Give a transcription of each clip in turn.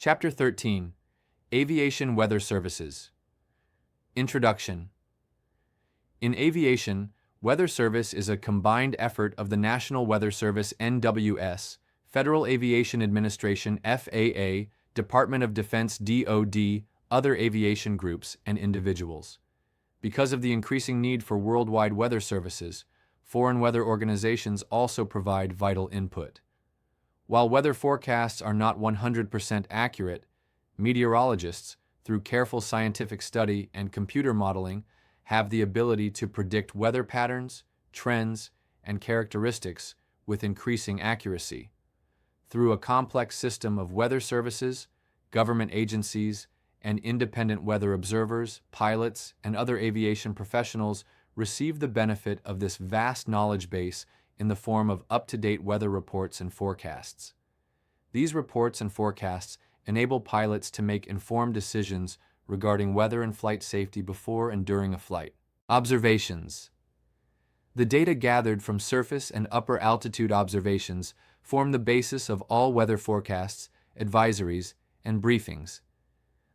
Chapter 13. Aviation Weather Services. Introduction. In aviation, weather service is a combined effort of the National Weather Service (NWS), Federal Aviation Administration (FAA), Department of Defense (DoD), other aviation groups, and individuals. Because of the increasing need for worldwide weather services, foreign weather organizations also provide vital input. While weather forecasts are not 100% accurate, meteorologists, through careful scientific study and computer modeling, have the ability to predict weather patterns, trends, and characteristics with increasing accuracy. Through a complex system of weather services, government agencies, and independent weather observers, pilots, and other aviation professionals receive the benefit of this vast knowledge base in the form of up-to-date weather reports and forecasts. These reports and forecasts enable pilots to make informed decisions regarding weather and flight safety before and during a flight. Observations. The data gathered from surface and upper altitude observations form the basis of all weather forecasts, advisories, and briefings.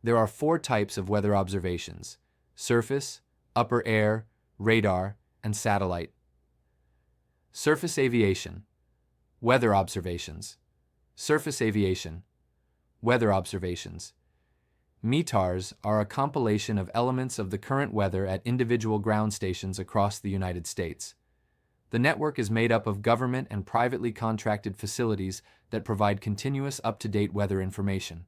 There are 4 types of weather observations: surface, upper air, radar, and satellite. Surface aviation. Weather observations. Surface aviation. Weather observations. METARs are a compilation of elements of the current weather at individual ground stations across the United States. The network is made up of government and privately contracted facilities that provide continuous up-to-date weather information.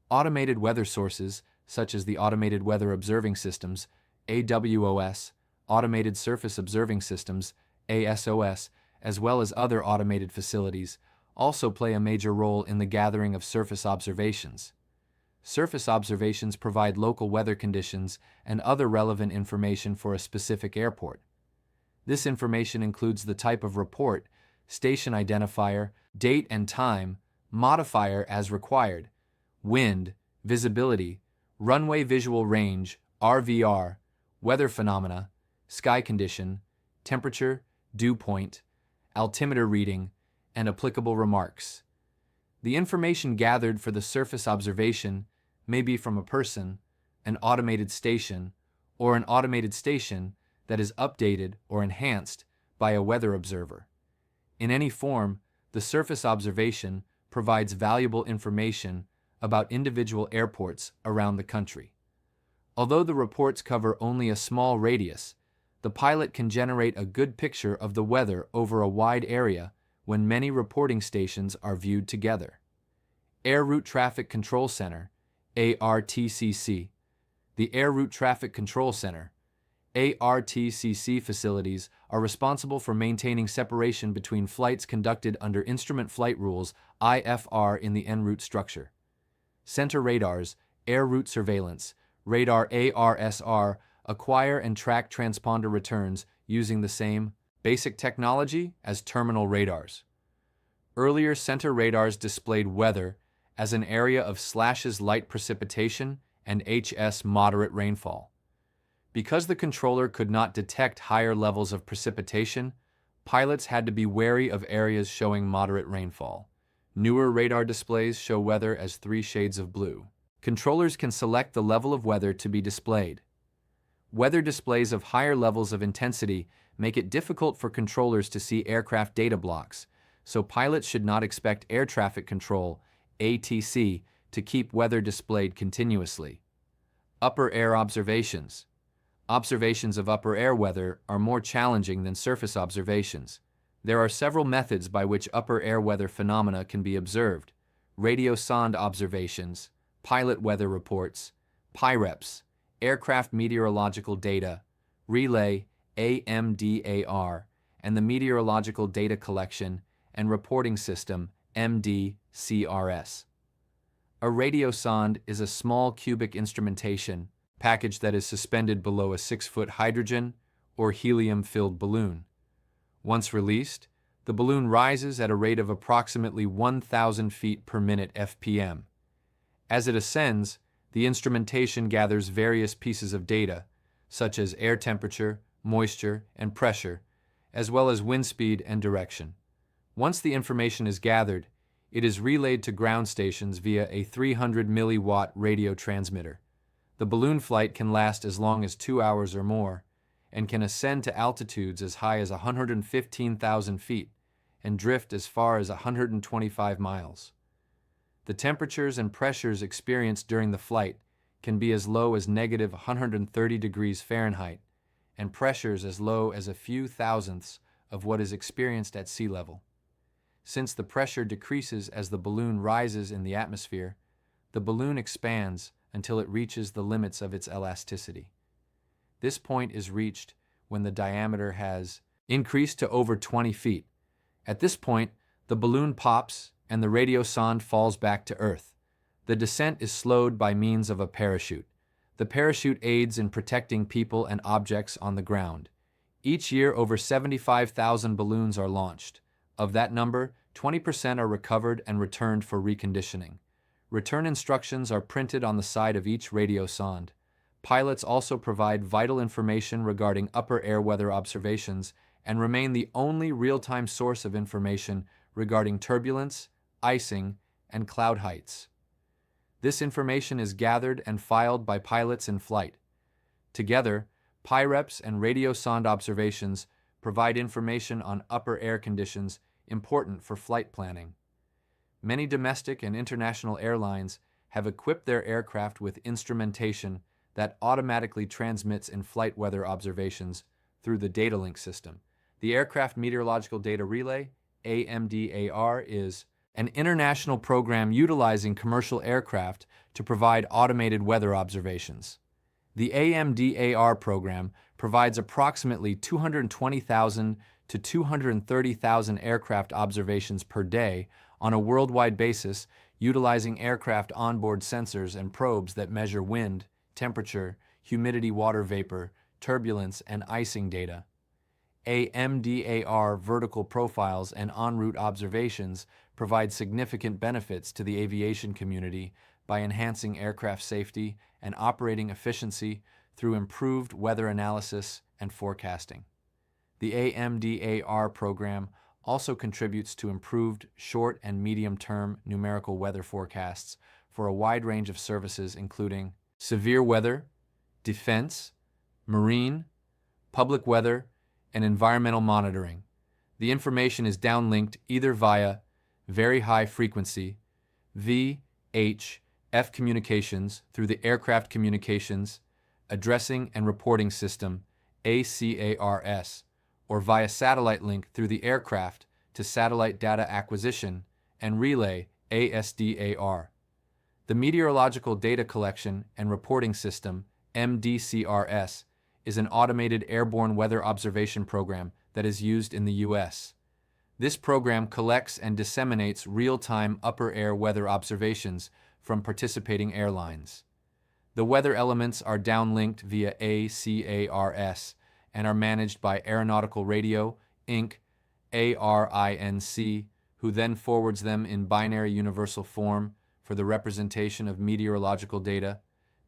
Automated weather sources, such as the Automated Weather Observing Systems, AWOS, Automated Surface Observing Systems, ASOS, as well as other automated facilities, also play a major role in the gathering of surface observations. Surface observations provide local weather conditions and other relevant information for a specific airport. This information includes the type of report, station identifier, date and time, modifier as required, wind, visibility, runway visual range, RVR, weather phenomena, sky condition, temperature, dew point, altimeter reading, and applicable remarks. The information gathered for the surface observation may be from a person, an automated station, or an automated station that is updated or enhanced by a weather observer. In any form, the surface observation provides valuable information about individual airports around the country. Although the reports cover only a small radius, the pilot can generate a good picture of the weather over a wide area when many reporting stations are viewed together. Air Route Traffic Control Center, ARTCC. The Air Route Traffic Control Center, ARTCC facilities are responsible for maintaining separation between flights conducted under Instrument Flight Rules, IFR, in the en route structure. Center radars, Air Route Surveillance, Radar ARSR, acquire and track transponder returns using the same basic technology as terminal radars. Earlier center radars displayed weather as an area of slashes light precipitation and HS moderate rainfall. Because the controller could not detect higher levels of precipitation, pilots had to be wary of areas showing moderate rainfall. Newer radar displays show weather as 3 shades of blue. Controllers can select the level of weather to be displayed. Weather displays of higher levels of intensity make it difficult for controllers to see aircraft data blocks, so pilots should not expect air traffic control, ATC, to keep weather displayed continuously. Upper air observations. Observations of upper air weather are more challenging than surface observations. There are several methods by which upper air weather phenomena can be observed: radio sonde observations, pilot weather reports, PIREPs, aircraft meteorological data, relay, AMDAR, and the Meteorological Data Collection and Reporting System, MDCRS. A radio sonde is a small cubic instrumentation package that is suspended below a 6-foot hydrogen or helium-filled balloon. Once released, the balloon rises at a rate of approximately 1,000 feet per minute FPM. As it ascends, the instrumentation gathers various pieces of data, such as air temperature, moisture, and pressure, as well as wind speed and direction. Once the information is gathered, It is relayed to ground stations via a 300 milliwatt radio transmitter. The balloon flight can last as long as 2 hours or more, and can ascend to altitudes as high as 115,000 feet and drift as far as 125 miles. The temperatures and pressures experienced during the flight can be as low as negative 130 degrees Fahrenheit, and pressures as low as a few thousandths of what is experienced at sea level. Since the pressure decreases as the balloon rises in the atmosphere, the balloon expands until it reaches the limits of its elasticity. This point is reached when the diameter has increased to over 20 feet. At this point, the balloon pops and the radiosonde falls back to Earth. The descent is slowed by means of a parachute. The parachute aids in protecting people and objects on the ground. Each year, over 75,000 balloons are launched. Of that number, 20% are recovered and returned for reconditioning. Return instructions are printed on the side of each radiosonde. Pilots also provide vital information regarding upper air weather observations and remain the only real-time source of information regarding turbulence, icing, and cloud heights. This information is gathered and filed by pilots in flight. Together, PIREPs and radiosonde observations provide information on upper air conditions important for flight planning. Many domestic and international airlines have equipped their aircraft with instrumentation that automatically transmits in-flight weather observations through the data link system. The Aircraft Meteorological Data Relay, AMDAR, is an international program utilizing commercial aircraft to provide automated weather observations. The AMDAR program provides approximately 220,000 to 230,000 aircraft observations per day on a worldwide basis, utilizing aircraft onboard sensors and probes that measure wind, temperature, humidity, water vapor, turbulence, and icing data. AMDAR vertical profiles and en route observations provide significant benefits to the aviation community by enhancing aircraft safety and operating efficiency through improved weather analysis and forecasting. The AMDAR program also contributes to improved short and medium-term numerical weather forecasts for a wide range of services including severe weather, defense, marine, public weather, and environmental monitoring. The information is downlinked either via very high frequency VHF communications through the Aircraft Communications Addressing and Reporting System ACARS, or via satellite link through the Aircraft to Satellite Data Acquisition and Relay ASDAR. The Meteorological Data Collection and Reporting System MDCRS is an automated airborne weather observation program that is used in the U.S. This program collects and disseminates real-time upper air weather observations from participating airlines. The weather elements are downlinked via ACARS and are managed by Aeronautical Radio, Inc., ARINC, who then forwards them in binary universal form for the representation of meteorological data,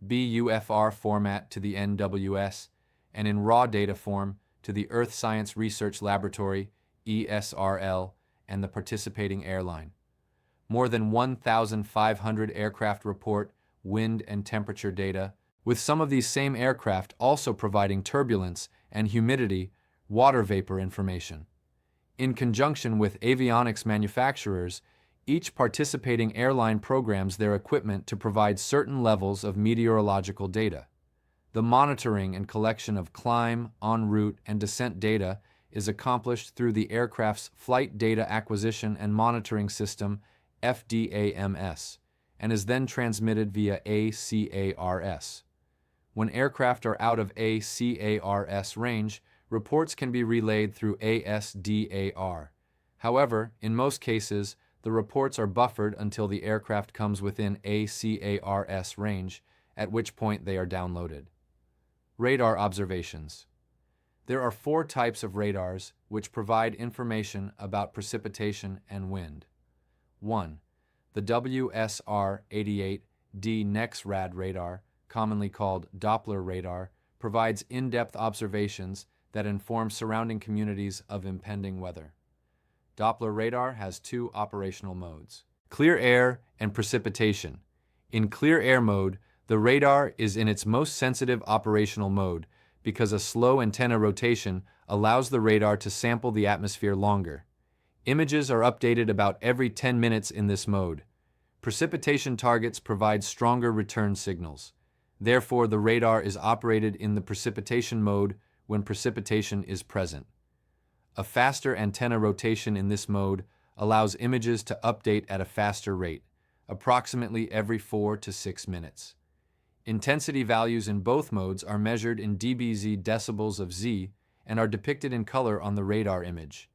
BUFR format to the NWS, and in raw data form to the Earth Science Research Laboratory, ESRL, and the participating airline. More than 1,500 aircraft report wind and temperature data, with some of these same aircraft also providing turbulence and humidity, water vapor information. In conjunction with avionics manufacturers, each participating airline programs their equipment to provide certain levels of meteorological data. The monitoring and collection of climb, en route, and descent data is accomplished through the aircraft's Flight Data Acquisition and Monitoring System, FDAMS, and is then transmitted via ACARS. When aircraft are out of ACARS range, reports can be relayed through ASDAR. However, in most cases, the reports are buffered until the aircraft comes within ACARS range, at which point they are downloaded. Radar observations. There are 4 types of radars which provide information about precipitation and wind. 1. The WSR-88D NEXRAD radar, commonly called Doppler radar, provides in-depth observations that inform surrounding communities of impending weather. Doppler radar has 2 operational modes. Clear air and precipitation. In clear air mode, the radar is in its most sensitive operational mode because a slow antenna rotation allows the radar to sample the atmosphere longer. Images are updated about every 10 minutes in this mode. Precipitation targets provide stronger return signals. Therefore, the radar is operated in the precipitation mode when precipitation is present. A faster antenna rotation in this mode allows images to update at a faster rate, approximately every 4 to 6 minutes. Intensity values in both modes are measured in dBz decibels of Z and are depicted in color on the radar image.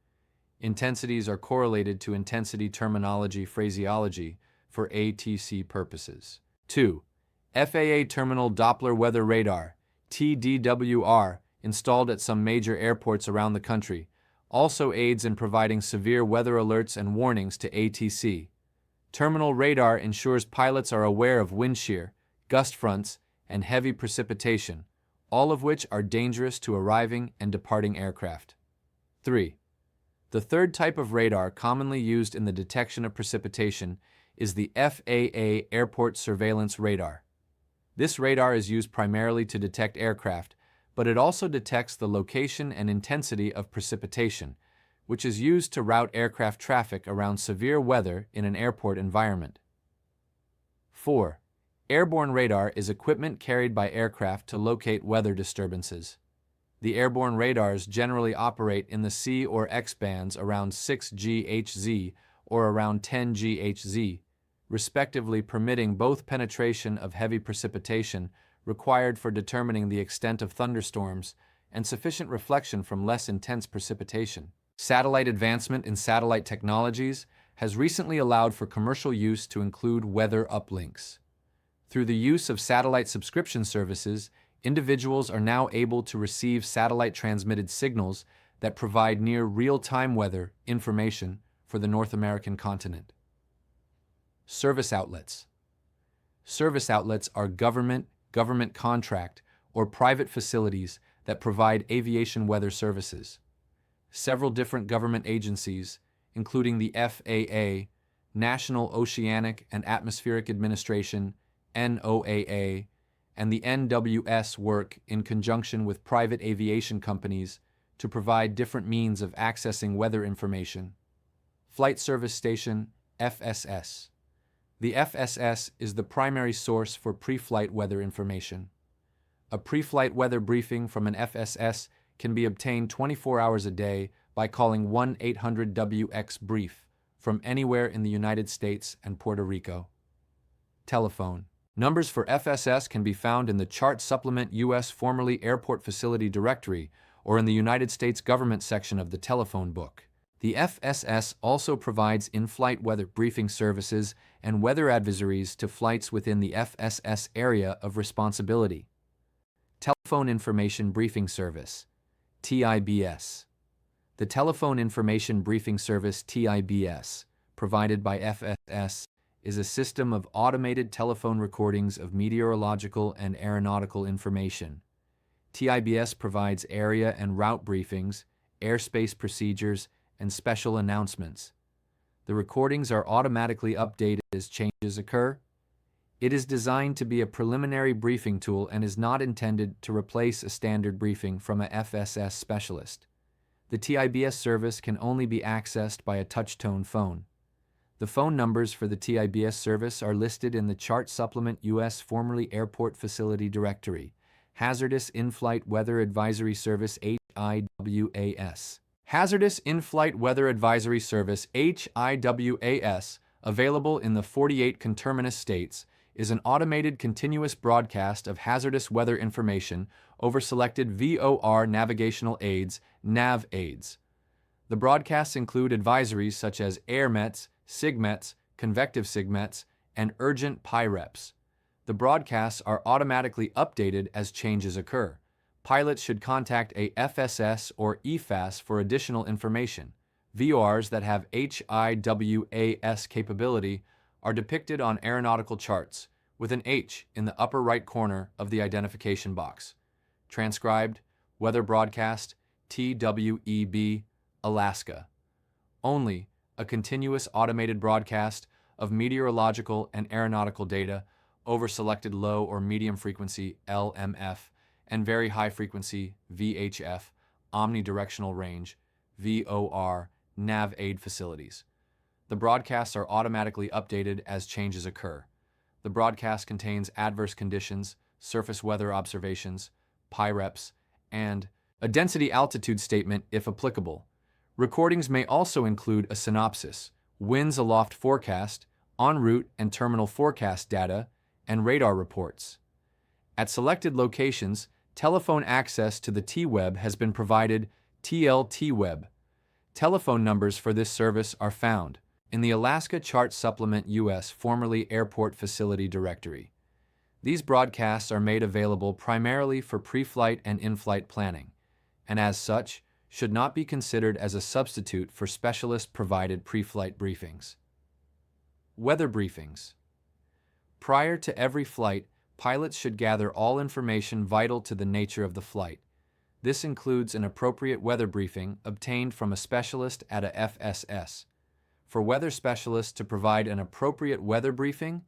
Intensities are correlated to intensity terminology phraseology for ATC purposes. 2. FAA Terminal Doppler Weather Radar, TDWR, installed at some major airports around the country, also aids in providing severe weather alerts and warnings to ATC. Terminal radar ensures pilots are aware of wind shear, gust fronts, and heavy precipitation, all of which are dangerous to arriving and departing aircraft. 3. The third type of radar commonly used in the detection of precipitation is the FAA Airport Surveillance Radar. This radar is used primarily to detect aircraft, but it also detects the location and intensity of precipitation, which is used to route aircraft traffic around severe weather in an airport environment. 4. Airborne radar is equipment carried by aircraft to locate weather disturbances. The airborne radars generally operate in the C or X bands around 6 GHz or around 10 GHz, respectively, permitting both penetration of heavy precipitation required for determining the extent of thunderstorms and sufficient reflection from less intense precipitation. Satellite advancement in satellite technologies has recently allowed for commercial use to include weather uplinks. Through the use of satellite subscription services, individuals are now able to receive satellite-transmitted signals that provide near real-time weather information for the North American continent. Service outlets. Service outlets are government contract, or private facilities that provide aviation weather services. Several different government agencies, including the FAA, National Oceanic and Atmospheric Administration, NOAA, and the NWS, work in conjunction with private aviation companies to provide different means of accessing weather information. Flight Service Station, FSS. The FSS is the primary source for pre-flight weather information. A pre-flight weather briefing from an FSS can be obtained 24 hours a day by calling 1-800-WX-BRIEF from anywhere in the United States and Puerto Rico. Telephone. Numbers for FSS can be found in the Chart Supplement U.S. formerly Airport Facility Directory or in the United States Government section of the telephone book. The FSS also provides in-flight weather briefing services and weather advisories to flights within the FSS area of responsibility. Telephone Information Briefing Service, TIBS. The Telephone Information Briefing Service, TIBS, provided by FSS, is a system of automated telephone recordings of meteorological and aeronautical information. TIBS provides area and route briefings, airspace procedures, and special announcements. The recordings are automatically updated as changes occur. It is designed to be a preliminary briefing tool and is not intended to replace a standard briefing from a FSS specialist. The TIBS service can only be accessed by a touch-tone phone. The phone numbers for the TIBS service are listed in the Chart Supplement U.S. formerly Airport Facility Directory. Hazardous In-Flight Weather Advisory Service, HIWAS. Hazardous In-Flight Weather Advisory Service, HIWAS, available in the 48 conterminous states, is an automated continuous broadcast of hazardous weather information over selected VOR navigational aids, NAV aids. The broadcasts include advisories such as AirMets, SIGMETs, convective SIGMETs, and urgent PIREPs. The broadcasts are automatically updated as changes occur. Pilots should contact a FSS or EFAS for additional information. VORs that have HIWAS capability are depicted on aeronautical charts, with an H in the upper right corner of the identification box. Transcribed, Weather Broadcast, TWEB, Alaska. Only a continuous automated broadcast of meteorological and aeronautical data over selected low or medium frequency LMF and very high frequency VHF omnidirectional range VOR nav aid facilities. The broadcasts are automatically updated as changes occur. The broadcast contains adverse conditions, surface weather observations, PIREPs, and a density altitude statement if applicable. Recordings may also include a synopsis, winds aloft forecast, en route and terminal forecast data, and radar reports. At selected locations, telephone access to the T-Web has been provided. TLT-Web. Telephone numbers for this service are found in the Alaska Chart Supplement US, formerly Airport Facility Directory. These broadcasts are made available primarily for pre-flight and in-flight planning, and as such, should not be considered as a substitute for specialist-provided pre-flight briefings. Weather briefings. Prior to every flight, pilots should gather all information vital to the nature of the flight. This includes an appropriate weather briefing obtained from a specialist at a FSS. For weather specialists to provide an appropriate weather briefing,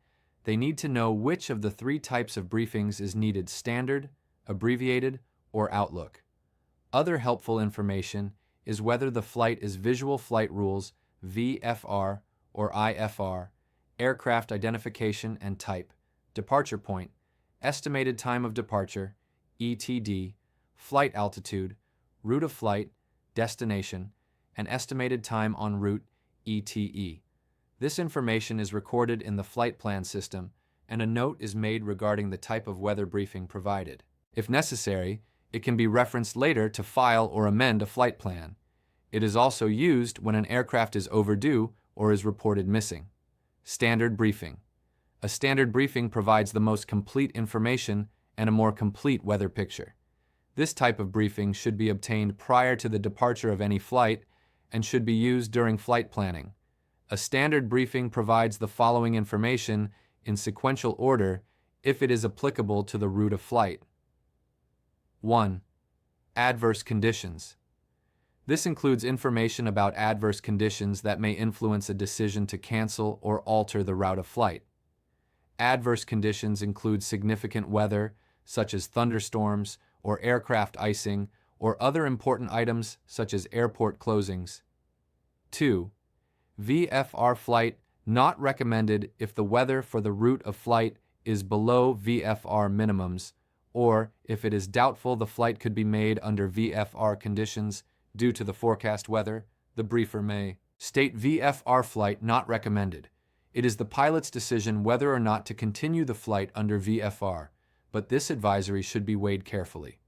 they need to know which of the three types of briefings is needed: standard, abbreviated, or Outlook. Other helpful information is whether the flight is Visual Flight Rules VFR or IFR, aircraft identification and type, departure point, estimated time of departure, ETD, flight altitude, route of flight, destination, and estimated time en route, ETE. This information is recorded in the flight plan system, and a note is made regarding the type of weather briefing provided. If necessary, it can be referenced later to file or amend a flight plan. It is also used when an aircraft is overdue or is reported missing. Standard briefing. A standard briefing provides the most complete information and a more complete weather picture. This type of briefing should be obtained prior to the departure of any flight and should be used during flight planning. A standard briefing provides the following information in sequential order if it is applicable to the route of flight. 1. Adverse conditions. This includes information about adverse conditions that may influence a decision to cancel or alter the route of flight. Adverse conditions include significant weather, such as thunderstorms or aircraft icing, or other important items such as airport closings. 2. VFR flight not recommended if the weather for the route of flight is below VFR minimums, or if it is doubtful the flight could be made under VFR conditions due to the forecast weather, the briefer may state VFR flight not recommended. It is the pilot's decision whether or not to continue the flight under VFR, but this advisory should be weighed carefully.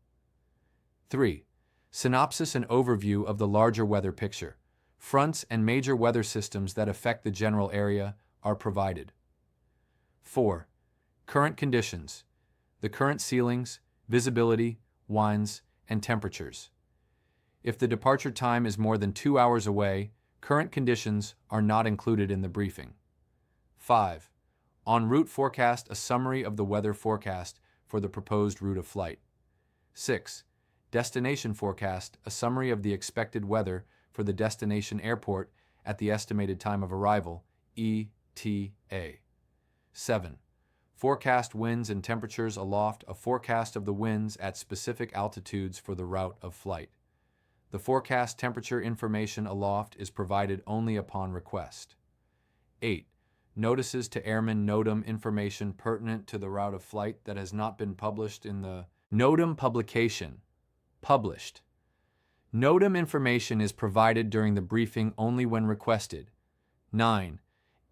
3. Synopsis and overview of the larger weather picture. Fronts and major weather systems that affect the general area are provided. 4. Current conditions. The current ceilings, visibility, winds, and temperatures. If the departure time is more than 2 hours away, current conditions are not included in the briefing. 5. En route forecast, a summary of the weather forecast for the proposed route of flight. 6. Destination forecast, a summary of the expected weather for the destination airport at the estimated time of arrival, ETA. 7. Forecast winds and temperatures aloft, a forecast of the winds at specific altitudes for the route of flight. The forecast temperature information aloft is provided only upon request. 8. Notices to airmen NOTAM information pertinent to the route of flight that has not been published in the NOTAM publication. Published. NOTAM information is provided during the briefing only when requested. 9.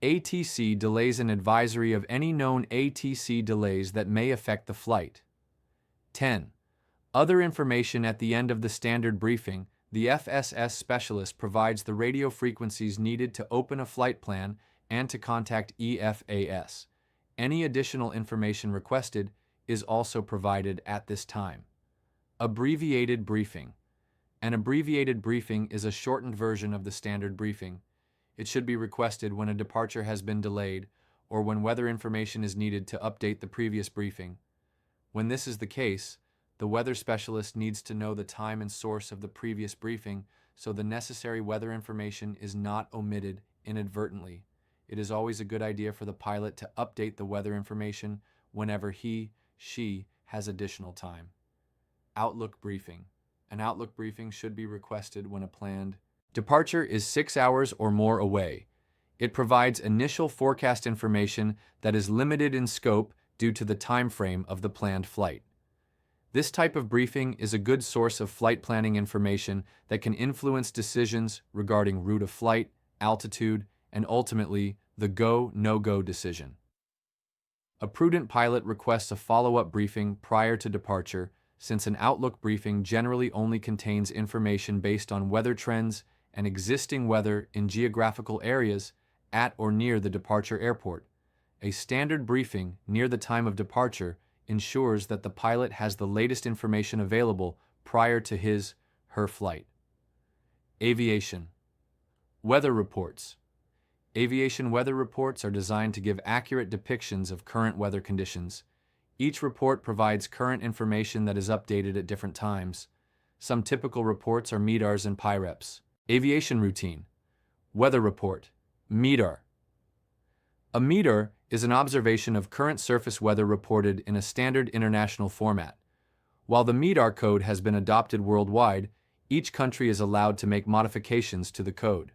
ATC delays an advisory of any known ATC delays that may affect the flight. 10. Other information at the end of the standard briefing, the FSS specialist provides the radio frequencies needed to open a flight plan and to contact EFAS. Any additional information requested is also provided at this time. Abbreviated briefing. An abbreviated briefing is a shortened version of the standard briefing. It should be requested when a departure has been delayed or when weather information is needed to update the previous briefing. When this is the case, the weather specialist needs to know the time and source of the previous briefing so the necessary weather information is not omitted inadvertently. It is always a good idea for the pilot to update the weather information whenever she has additional time. Outlook briefing. An outlook briefing should be requested when a planned departure is 6 hours or more away. It provides initial forecast information that is limited in scope due to the time frame of the planned flight. This type of briefing is a good source of flight planning information that can influence decisions regarding route of flight, altitude, and ultimately the go/no-go decision. A prudent pilot requests a follow-up briefing prior to departure, since an outlook briefing generally only contains information based on weather trends and existing weather in geographical areas at or near the departure airport. A standard briefing near the time of departure ensures that the pilot has the latest information available prior to his/her flight. Aviation. Weather reports. Aviation weather reports are designed to give accurate depictions of current weather conditions. Each report provides current information that is updated at different times. Some typical reports are METARs and PHAK. Aviation routine. Weather report. METAR. A METAR is an observation of current surface weather reported in a standard international format. While the METAR code has been adopted worldwide, each country is allowed to make modifications to the code.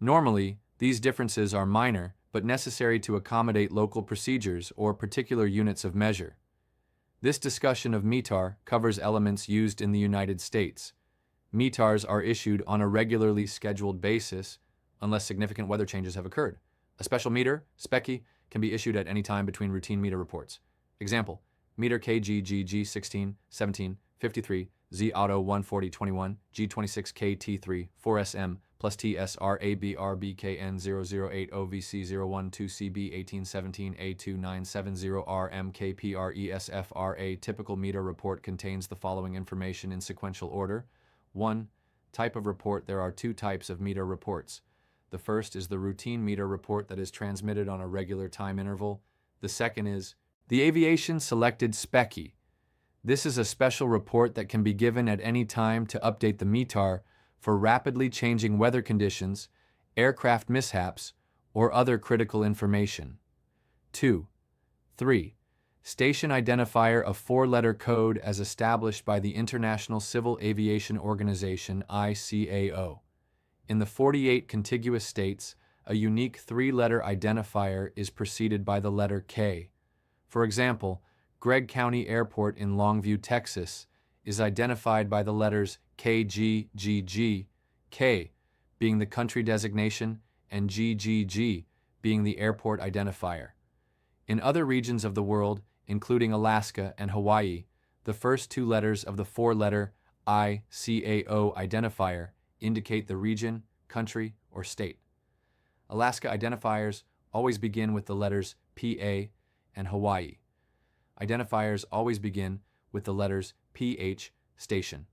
Normally, these differences are minor but necessary to accommodate local procedures or particular units of measure. This discussion of METAR covers elements used in the United States. METARs are issued on a regularly scheduled basis unless significant weather changes have occurred. A special METAR, SPECI, can be issued at any time between routine METAR reports. Example, METAR KGGG 16, 17, 53, Z Auto 14021, G26KT3, 4SM, plus TSRABRBKN 0080 VC012CB 1817 A2970 RMKPRESFRA. Typical METAR report contains the following information in sequential order. 1. Type of report. There are two types of METAR reports. The first is the routine METAR report that is transmitted on a regular time interval. The second is the Aviation Selected SPECI. This is a special report that can be given at any time to update the METAR for rapidly changing weather conditions, aircraft mishaps, or other critical information. 2. 3. Station identifier, a four-letter code as established by the International Civil Aviation Organization (ICAO). In the 48 contiguous states, a unique three-letter identifier is preceded by the letter K. For example, Gregg County Airport in Longview, Texas, is identified by the letters KGGG, K being the country designation and GGG being the airport identifier. In other regions of the world, including Alaska and Hawaii, the first two letters of the four-letter ICAO identifier indicate the region, country, or state. Alaska identifiers always begin with the letters PA, and Hawaii identifiers always begin with the letters PH, station.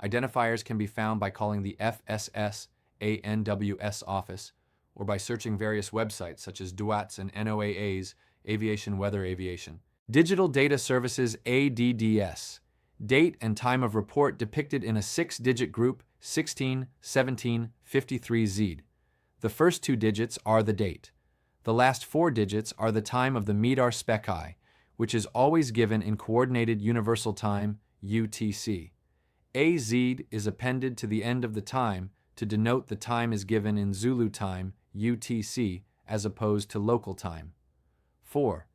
Identifiers can be found by calling the FSS ANWS office or by searching various websites such as DUAT's and NOAA's Aviation Weather Aviation. Digital Data Services ADDS. Date and time of report depicted in a 6-digit group 16, 17, 53Z. The first two digits are the date. The last four digits are the time of the METAR SPECI, which is always given in Coordinated Universal Time, UTC. AZ is appended to the end of the time to denote the time is given in Zulu time, UTC, as opposed to local time. 4.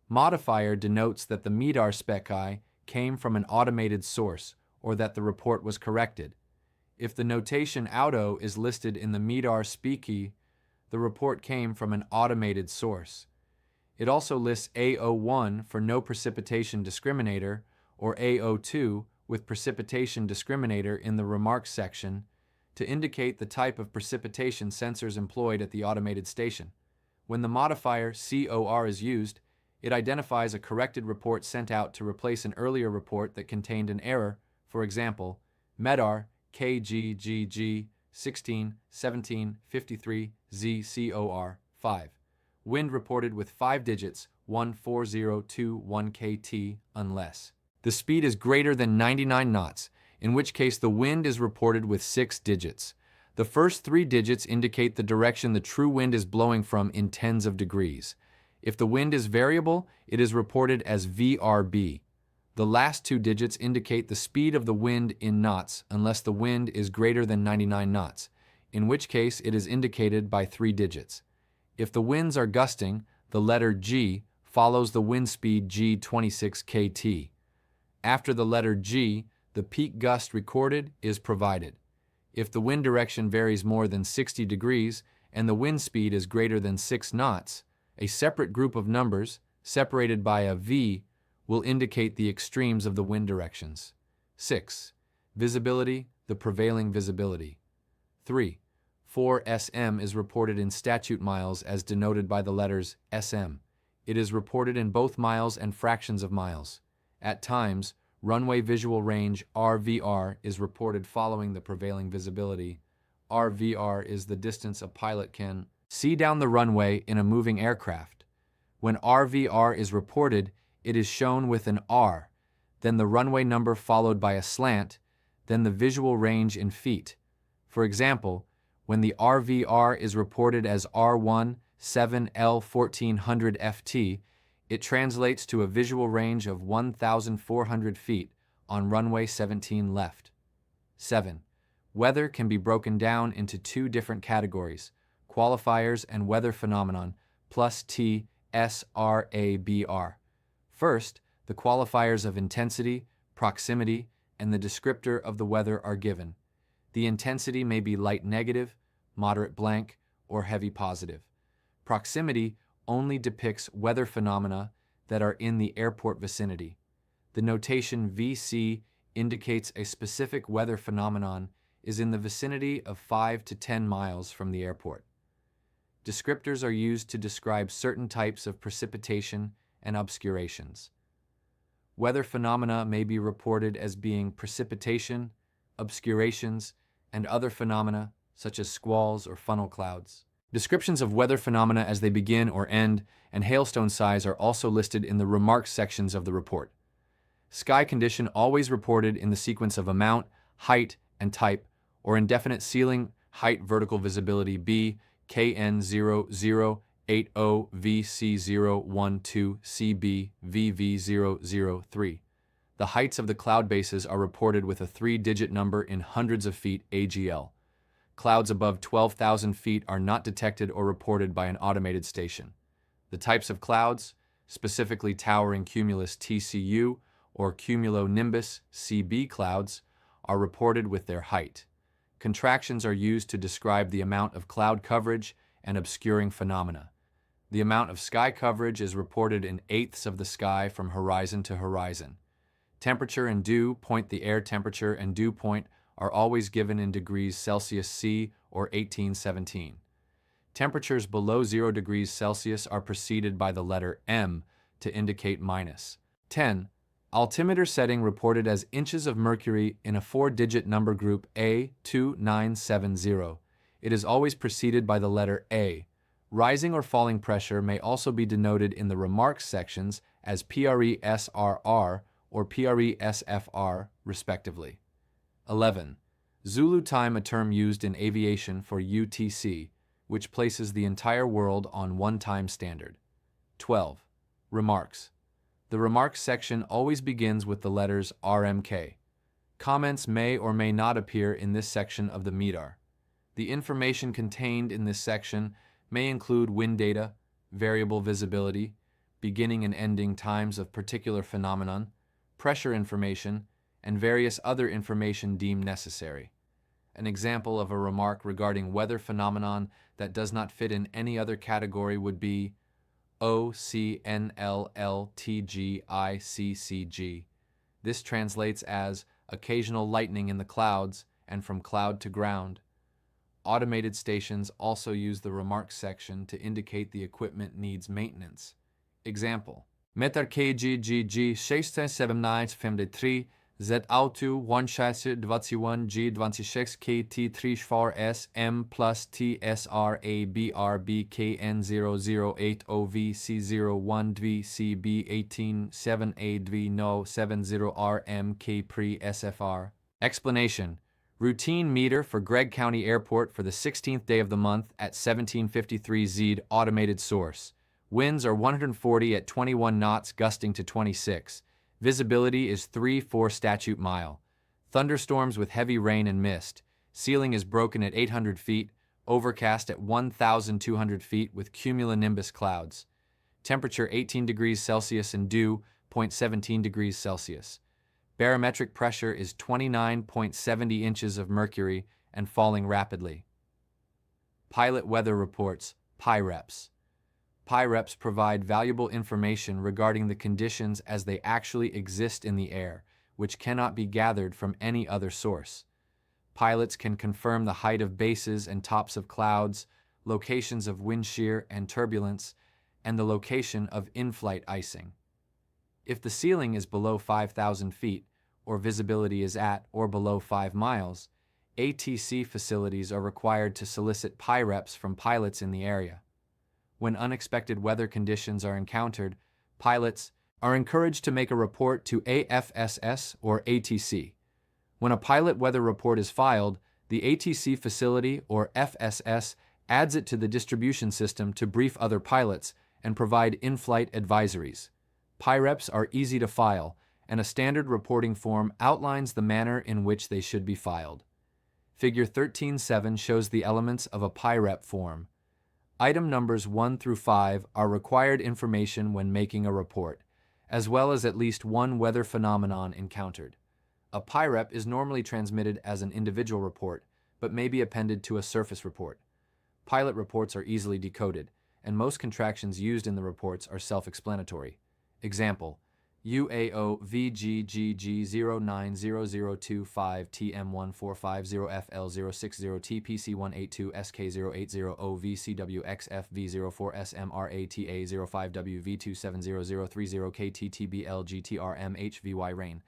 Modifier denotes that the METAR SPECI came from an automated source or that the report was corrected. If the notation auto is listed in the METAR SPECI, the report came from an automated source. It also lists A01 for no precipitation discriminator or A02 with precipitation discriminator in the remarks section to indicate the type of precipitation sensors employed at the automated station. When the modifier COR is used, it identifies a corrected report sent out to replace an earlier report that contained an error, for example, METAR KGGG 16, 17, 53 ZCOR 5. Wind reported with 5 digits 14021 KT unless the speed is greater than 99 knots, in which case the wind is reported with 6 digits. The first three digits indicate the direction the true wind is blowing from in tens of degrees. If the wind is variable, it is reported as VRB. The last two digits indicate the speed of the wind in knots unless the wind is greater than 99 knots, in which case it is indicated by three digits. If the winds are gusting, the letter G follows the wind speed G 26 kT. After the letter G, the peak gust recorded is provided. If the wind direction varies more than 60 degrees and the wind speed is greater than 6 knots, a separate group of numbers, separated by a V, will indicate the extremes of the wind directions. 6. Visibility, the prevailing visibility. 3. 4 SM is reported in statute miles as denoted by the letters SM. It is reported in both miles and fractions of miles. At times, runway visual range RVR is reported following the prevailing visibility. RVR is the distance a pilot can see down the runway in a moving aircraft. When RVR is reported, it is shown with an R, then the runway number followed by a slant, then the visual range in feet. For example, when the RVR is reported as R1 7L 1400 FT, it translates to a visual range of 1,400 feet on runway 17 left. 7. Weather can be broken down into two different categories, qualifiers and weather phenomenon, plus T, S, R, A, B, R. First, the qualifiers of intensity, proximity, and the descriptor of the weather are given. The intensity may be light negative, moderate blank, or heavy positive. Proximity only depicts weather phenomena that are in the airport vicinity. The notation VC indicates a specific weather phenomenon is in the vicinity of 5 to 10 miles from the airport. Descriptors are used to describe certain types of precipitation and obscurations. Weather phenomena may be reported as being precipitation, obscurations, and other phenomena such as squalls or funnel clouds. Descriptions of weather phenomena as they begin or end and hailstone size are also listed in the remarks sections of the report. Sky condition always reported in the sequence of amount, height, and type, or indefinite ceiling, height, vertical visibility B, KN0080 VC012 CB VV003. The heights of the cloud bases are reported with a three-digit number in hundreds of feet AGL. Clouds above 12,000 feet are not detected or reported by an automated station. The types of clouds, specifically towering cumulus TCU or cumulonimbus CB clouds, are reported with their height. Contractions are used to describe the amount of cloud coverage and obscuring phenomena. The amount of sky coverage is reported in eighths of the sky from horizon to horizon. Temperature and dew point, the air temperature and dew point are always given in degrees Celsius C or 1817. Temperatures below 0 degrees Celsius are preceded by the letter M to indicate minus. 10. Altimeter setting reported as inches of mercury in a four-digit number group A2970. It is always preceded by the letter A. Rising or falling pressure may also be denoted in the remarks sections as PRE-SRR or PRE-SFR, respectively. 11. Zulu time, a term used in aviation for UTC, which places the entire world on one time standard. 12. Remarks. The remarks section always begins with the letters RMK. Comments may or may not appear in this section of the METAR. The information contained in this section may include wind data, variable visibility, beginning and ending times of particular phenomenon, pressure information, and various other information deemed necessary. An example of a remark regarding weather phenomenon that does not fit in any other category would be OCNLLTGICCG. This translates as occasional lightning in the clouds and from cloud to ground. Automated stations also use the remarks section to indicate the equipment needs maintenance. Example: METAR KGGG 61753 Z auto 1621 G26 KT34S M plus TSRABRB KN0080 VC01 VCB 187A no 70 RM K pre SFR. Explanation: Routine meter for Gregg County Airport for the 16th day of the month at 1753 ZEED automated source. Winds are 140 at 21 knots gusting to 26. Visibility is 3-4 statute mile. Thunderstorms with heavy rain and mist. Ceiling is broken at 800 feet, overcast at 1,200 feet with cumulonimbus clouds. Temperature 18 degrees Celsius and dew 0.17 degrees Celsius. Barometric pressure is 29.70 inches of mercury and falling rapidly. Pilot weather reports, PIREPs. PIREPs provide valuable information regarding the conditions as they actually exist in the air, which cannot be gathered from any other source. Pilots can confirm the height of bases and tops of clouds, locations of wind shear and turbulence, and the location of in-flight icing. If the ceiling is below 5,000 feet, or visibility is at or below 5 miles, ATC facilities are required to solicit PIREPs from pilots in the area. When unexpected weather conditions are encountered, pilots are encouraged to make a report to AFSS or ATC. When a pilot weather report is filed, the ATC facility or FSS adds it to the distribution system to brief other pilots and provide in-flight advisories. PIREPs are easy to file, and a standard reporting form outlines the manner in which they should be filed. Figure 13.7 shows the elements of a PIREP form. Item numbers 1 through 5 are required information when making a report, as well as at least one weather phenomenon encountered. A PIREP is normally transmitted as an individual report, but may be appended to a surface report. Pilot reports are easily decoded, and most contractions used in the reports are self-explanatory. Example: UAO VGGG090025 TM1450FL060 TPC182 SK080 VCWXF V04SMRATA05WV270030 KTTBLGTRMHVY rain.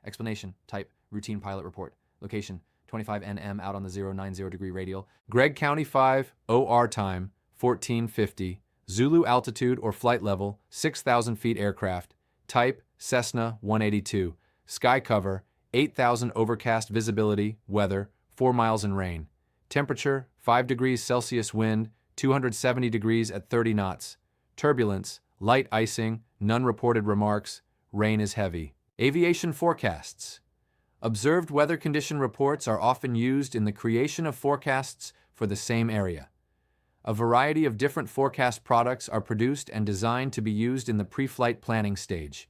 Explanation: type, routine pilot report. Location: 25 NM out on the 090 radial. Gregg County 5, OR time, 1450. Zulu altitude or flight level, 6,000 feet aircraft. Type, Cessna 182. Sky cover, 8,000 overcast visibility, weather, 4 miles and rain. Temperature, 5 degrees Celsius wind, 270 degrees at 30 knots. Turbulence, light icing, none reported remarks, rain is heavy. Aviation forecasts. Observed weather condition reports are often used in the creation of forecasts for the same area. A variety of different forecast products are produced and designed to be used in the pre-flight planning stage.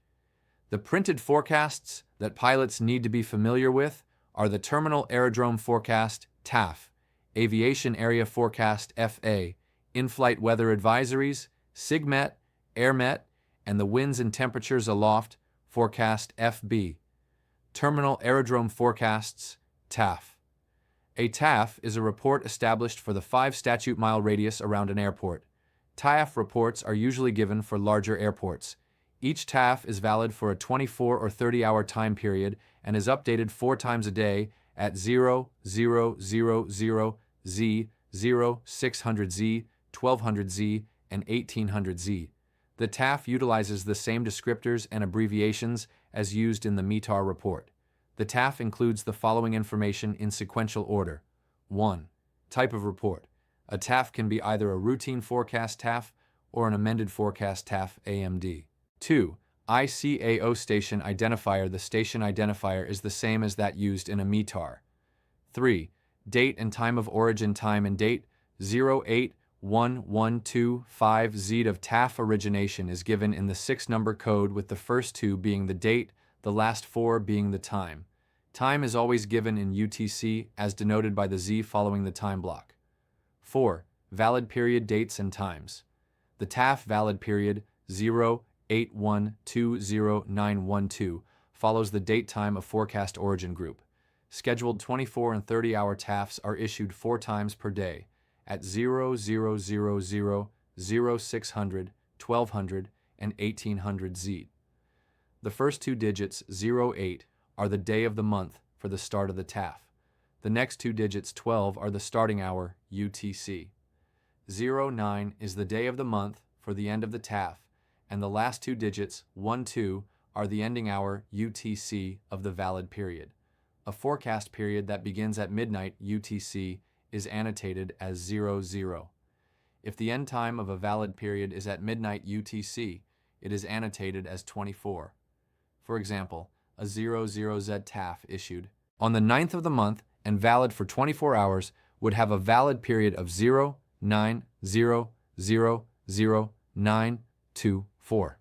The printed forecasts that pilots need to be familiar with are the Terminal Aerodrome Forecast, TAF, Aviation Area Forecast, FA, In-Flight Weather Advisories, SIGMET, AirMet, and the Winds and Temperatures Aloft, Forecast, FB. Terminal Aerodrome Forecasts, TAF. A TAF is a report established for the 5 statute mile radius around an airport. TAF reports are usually given for larger airports. Each TAF is valid for a 24 or 30-hour time period and is updated 4 times a day at 0000Z, 0600Z, 1200Z, and 1800Z. The TAF utilizes the same descriptors and abbreviations as used in the METAR report. The TAF includes the following information in sequential order. 1. Type of report. A TAF can be either a routine forecast TAF or an amended forecast TAF AMD. 2. ICAO station identifier. The station identifier is the same as that used in a METAR. 3. Date and time of origin. Time and date 081125Z of TAF origination is given in the 6-number code, with the first 2 being the date, the last 4 being the time. Time is always given in UTC as denoted by the Z following the time block. 4. Valid period. Dates and times. The TAF valid period 08120912 follows the date time of forecast origin group. Scheduled 24 and 30-hour TAFs are issued 4 times per day at 0000, 0600, 1200, and 1800Z. The first 2 digits, 08, are the day of the month for the start of the TAF. The next 2 digits, 12, are the starting hour, UTC. 09 is the day of the month for the end of the TAF, and the last 2 digits, 12, are the ending hour, UTC, of the valid period. A forecast period that begins at midnight UTC is annotated as 00. If the end time of a valid period is at midnight UTC, it is annotated as 24. For example, a 00Z TAF issued on the 9th of the month and valid for 24 hours would have a valid period of 09000924.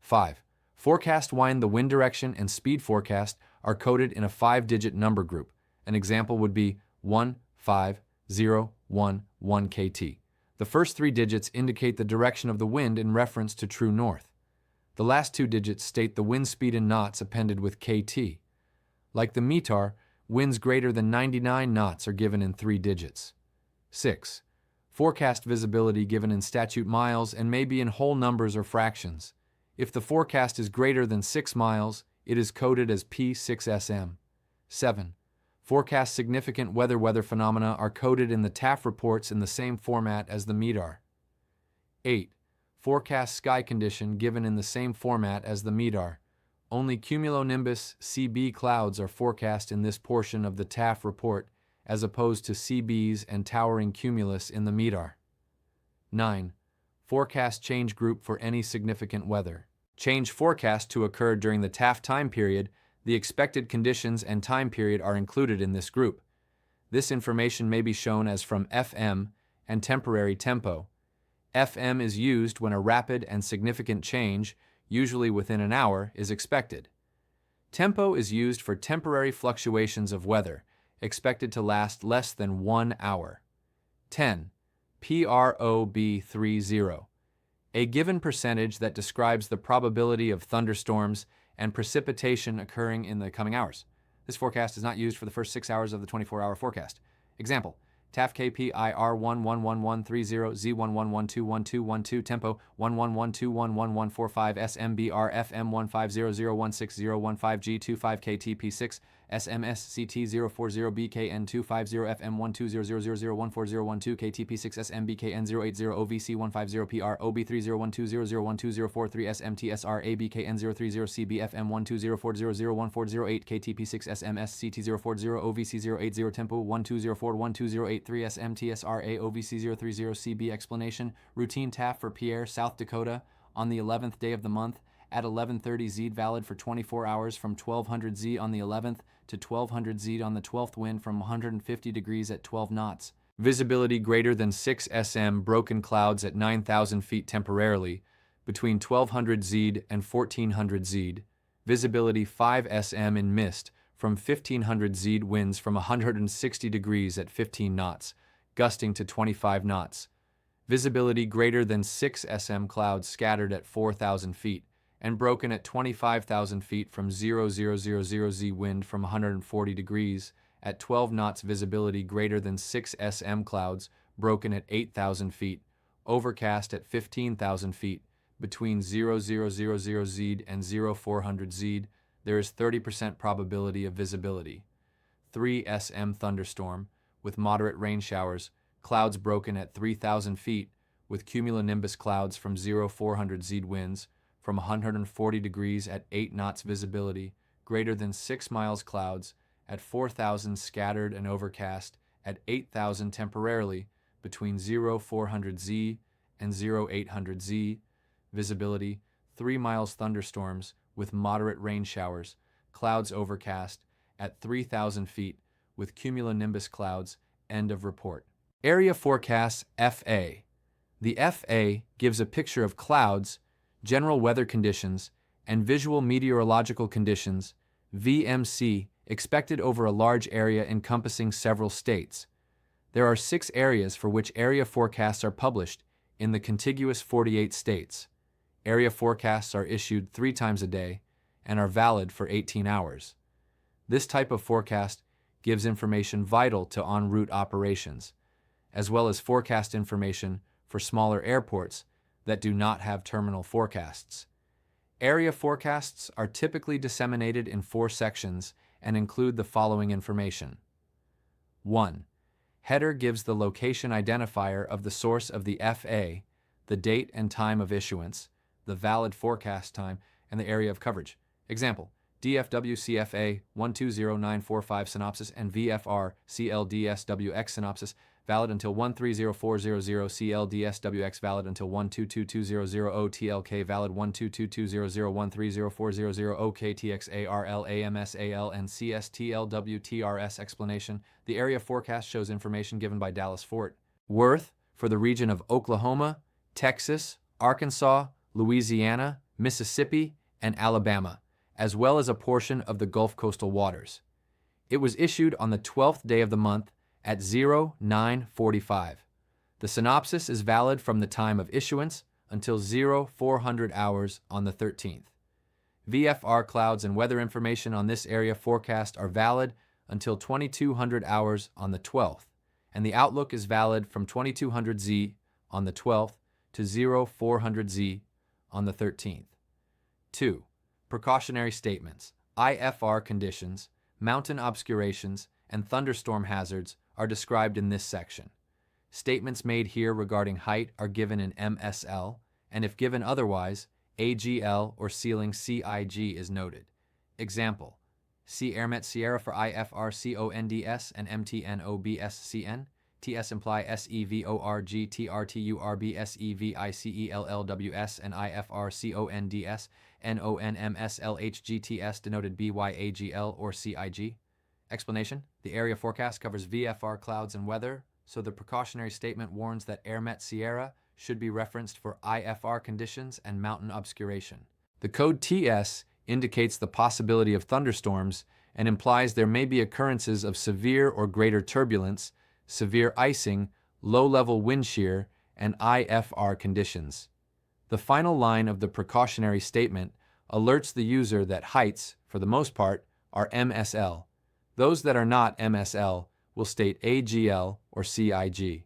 5. Forecast wind. The wind direction and speed forecast are coded in a 5-digit number group. An example would be 15011 KT. The first 3 digits indicate the direction of the wind in reference to true north. The last 2 digits state the wind speed in knots appended with KT. Like the METAR, winds greater than 99 knots are given in 3 digits. 6. Forecast visibility given in statute miles and may be in whole numbers or fractions. If the forecast is greater than 6 miles, it is coded as P6SM. 7. Forecast significant weather phenomena are coded in the TAF reports in the same format as the METAR. 8. Forecast sky condition given in the same format as the METAR. Only cumulonimbus CB clouds are forecast in this portion of the TAF report, as opposed to CBs and towering cumulus in the METAR. 9. Forecast change group for any significant weather. Change forecast to occur during the TAF time period. The expected conditions and time period are included in this group. This information may be shown as from FM and temporary tempo. FM is used when a rapid and significant change, usually within an hour, is expected. Tempo is used for temporary fluctuations of weather, expected to last less than 1 hour. 10. PROB30. A given percentage that describes the probability of thunderstorms and precipitation occurring in the coming hours. This forecast is not used for the first 6 hours of the 24-hour forecast. Example, TAF KPIR111130 Z11121212 Tempo 11121145 SMBR FM150016015015 G25 KTP6 SMSCT040BKN250 FM120000140012 KTP6 SMBKN080 OVC150PR OB3012001204 SMTSR ABKN030CB FM1204001408 KTP6 SMSCT040 OVC080 Tempo 12041208 SMTSRA OVC030CB Explanation Routine TAF for Pierre, South Dakota on the 11th day of the month at 11:30 Z valid for 24 hours from 1200 Z on the 11th to 1200 Z on the 12th wind from 150 degrees at 12 knots. Visibility greater than 6 SM broken clouds at 9,000 feet temporarily between 1200 Z and 1400 Z. Visibility 5 SM in mist from 1500 Z winds from 160 degrees at 15 knots, gusting to 25 knots. Visibility greater than 6 SM clouds scattered at 4,000 feet and broken at 25,000 feet from 0000 Z wind from 140 degrees at 12 knots. Visibility greater than 6 SM clouds broken at 8,000 feet, overcast at 15,000 feet between 0000 Z and 0400 Z. There is 30% probability of visibility. 3 SM thunderstorm with moderate rain showers, clouds broken at 3,000 feet with cumulonimbus clouds from 0400 Z winds from 140 degrees at 8 knots. Visibility greater than 6 miles. Clouds at 4,000 scattered and overcast at 8,000 temporarily between 0400 Z and 0800 Z. Visibility 3 miles. Thunderstorms with moderate rain showers, clouds overcast at 3,000 feet with cumulonimbus clouds. End of report. Area forecasts FA. The FA gives a picture of clouds, general weather conditions, and visual meteorological conditions, VMC, expected over a large area encompassing several states. There are 6 areas for which area forecasts are published in the contiguous 48 states. Area forecasts are issued 3 times a day and are valid for 18 hours. This type of forecast gives information vital to en route operations, as well as forecast information for smaller airports that do not have terminal forecasts. Area forecasts are typically disseminated in 4 sections and include the following information. 1. Header gives the location identifier of the source of the FA, the date and time of issuance, the valid forecast time, and the area of coverage. Example, DFW CFA 120945 synopsis and VFR CLDSWX synopsis valid until 130400 CLDSWX valid until 122200 OTLK valid 122200130400 OKTXARLAMSAL and CSTLWTRS explanation. The area forecast shows information given by Dallas Fort Worth for the region of Oklahoma, Texas, Arkansas, Louisiana, Mississippi, and Alabama, as well as a portion of the Gulf coastal waters. It was issued on the 12th day of the month at 0945. The synopsis is valid from the time of issuance until 0400 hours on the 13th. VFR clouds and weather information on this area forecast are valid until 2200 hours on the 12th, and the outlook is valid from 2200 Z on the 12th to 0400 Z on the 13th. 2. Precautionary statements, IFR conditions, mountain obscurations, and thunderstorm hazards are described in this section. Statements made here regarding height are given in MSL, and if given otherwise, AGL or ceiling CIG is noted. Example, see AirMet Sierra for IFR CONDS and MTNOBSCN. TS imply SEVORGTRTURBSEVICELLWS and IFR CONDS NONMSLHGTS denoted BYAGL or CIG. Explanation: the area forecast covers VFR clouds and weather, so the precautionary statement warns that AirMet Sierra should be referenced for IFR conditions and mountain obscuration. The code TS indicates the possibility of thunderstorms and implies there may be occurrences of severe or greater turbulence, severe icing, low-level wind shear, and IFR conditions. The final line of the precautionary statement alerts the user that heights, for the most part, are MSL. Those that are not MSL will state AGL or CIG.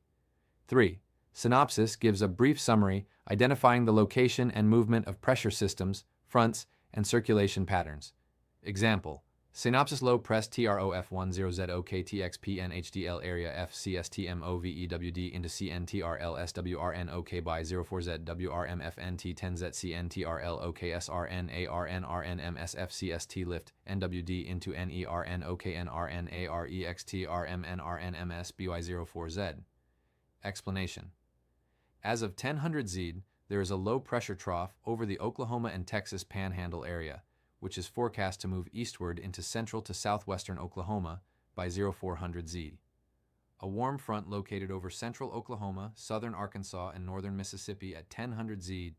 3. Synopsis gives a brief summary identifying the location and movement of pressure systems, fronts, and circulation patterns. Example, synopsis low press TROF10ZOKTXPNHDL area FCSTMOVEWD into CNTRLSWRNOK by 04ZWRMFNT10ZCNTRLOKSRNARNRNMSFCST lift NWD into NERNOKNRNAREXTRMNRNMS BY04Z. As of 1000 Z, there is a low pressure trough over the Oklahoma and Texas Panhandle area, which is forecast to move eastward into central to southwestern Oklahoma by 0400 Z. A warm front located over central Oklahoma, southern Arkansas, and northern Mississippi at 1000 Z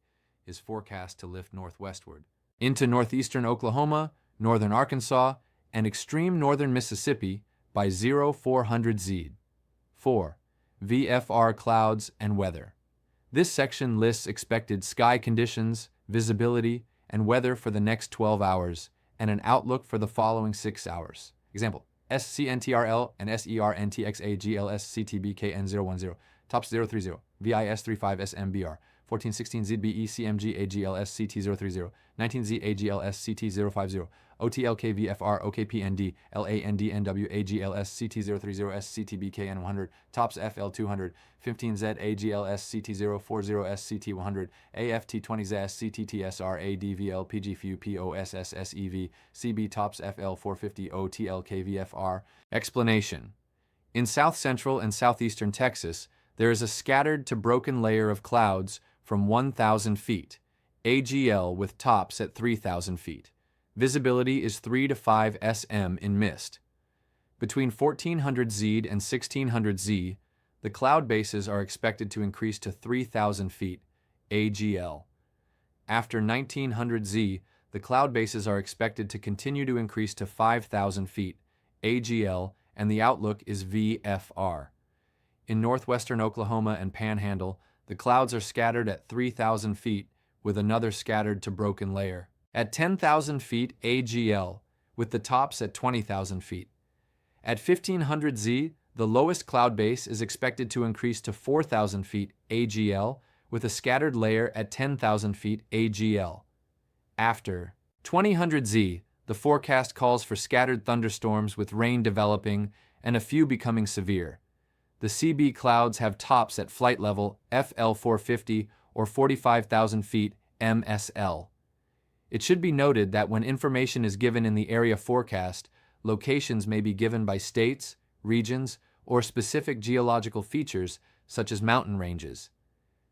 is forecast to lift northwestward into northeastern Oklahoma, northern Arkansas, and extreme northern Mississippi by 0400 Z. 4. VFR clouds and weather. This section lists expected sky conditions, visibility, and weather for the next 12 hours, and an outlook for the following 6 hours. Example, SCNTRL and SERNTXAGLSCTBKN010, TOPS 030, VIS35SMBR, 1416 ZBECMGAGLSCT030, 19Z AGLSCT050, OTLKVFR OKPND LANDNW AGLSCT030 SCTBKN100, TOPS FL200, 15Z AGLSCT040 SCT100, AFT20Z SCTTSR ADVL PGFU POSSSEV, CB TOPS FL450 OTLKVFR. Explanation: in south central and southeastern Texas, there is a scattered to broken layer of clouds from 1,000 feet, AGL with tops at 3,000 feet. Visibility is 3 to 5 sm in mist. Between 1400 Z and 1600 Z, the cloud bases are expected to increase to 3,000 feet, AGL. After 1900 Z, the cloud bases are expected to continue to increase to 5,000 feet, AGL, and the outlook is VFR. In northwestern Oklahoma and Panhandle, the clouds are scattered at 3,000 feet with another scattered to broken layer at 10,000 feet AGL, with the tops at 20,000 feet. At 1500 Z, the lowest cloud base is expected to increase to 4,000 feet AGL, with a scattered layer at 10,000 feet AGL. After 2000 Z, the forecast calls for scattered thunderstorms with rain developing and a few becoming severe. The CB clouds have tops at flight level FL450 or 45,000 feet MSL. It should be noted that when information is given in the area forecast, locations may be given by states, regions, or specific geological features such as mountain ranges.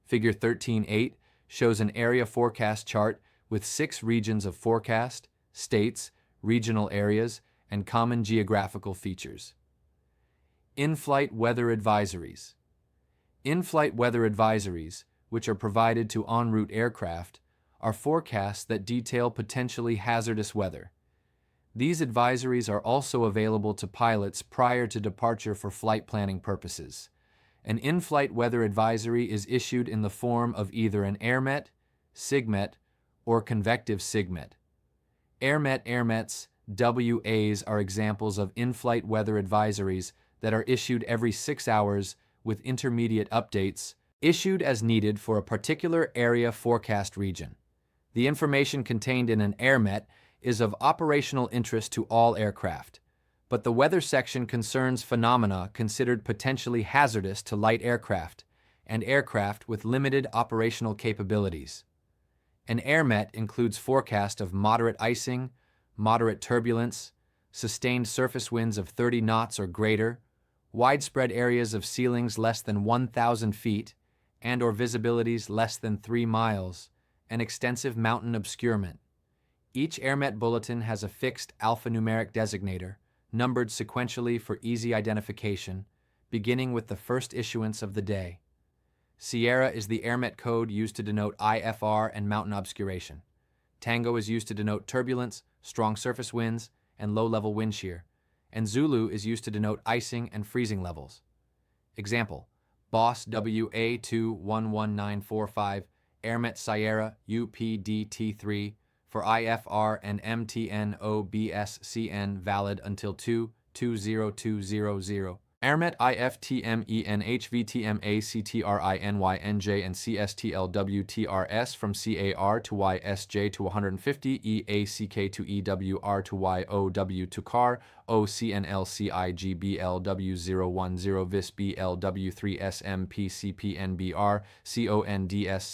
Figure 13.8 shows an area forecast chart with 6 regions of forecast, states, regional areas, and common geographical features. In-flight weather advisories. In-flight weather advisories, which are provided to en route aircraft, are forecasts that detail potentially hazardous weather. These advisories are also available to pilots prior to departure for flight planning purposes. An in-flight weather advisory is issued in the form of either an AirMet, SIGMET, or convective SIGMET. AirMets, WAs are examples of in-flight weather advisories that are issued every 6 hours with intermediate updates, issued as needed for a particular area forecast region. The information contained in an AirMet is of operational interest to all aircraft, but the weather section concerns phenomena considered potentially hazardous to light aircraft and aircraft with limited operational capabilities. An AirMet includes forecast of moderate icing, moderate turbulence, sustained surface winds of 30 knots or greater, widespread areas of ceilings less than 1,000 feet and/or visibilities less than 3 miles, and extensive mountain obscurement. Each AirMet bulletin has a fixed alphanumeric designator, numbered sequentially for easy identification, beginning with the first issuance of the day. Sierra is the AirMet code used to denote IFR and mountain obscuration. Tango is used to denote turbulence, strong surface winds, and low-level wind shear, and Zulu is used to denote icing and freezing levels. Example: BOSS WA211945, AirMet Sierra UPDT3 for IFR and MTN-OBSCN valid until 2-20200. AirMet IFTMENHVTMACTRINYNJ and CSTLWTRS from CAR to YSJ to 150, EACK to EWR to YOW to CAR, OCNLCIGBLW010 VIS BLW3SMPCPNBR, CONDS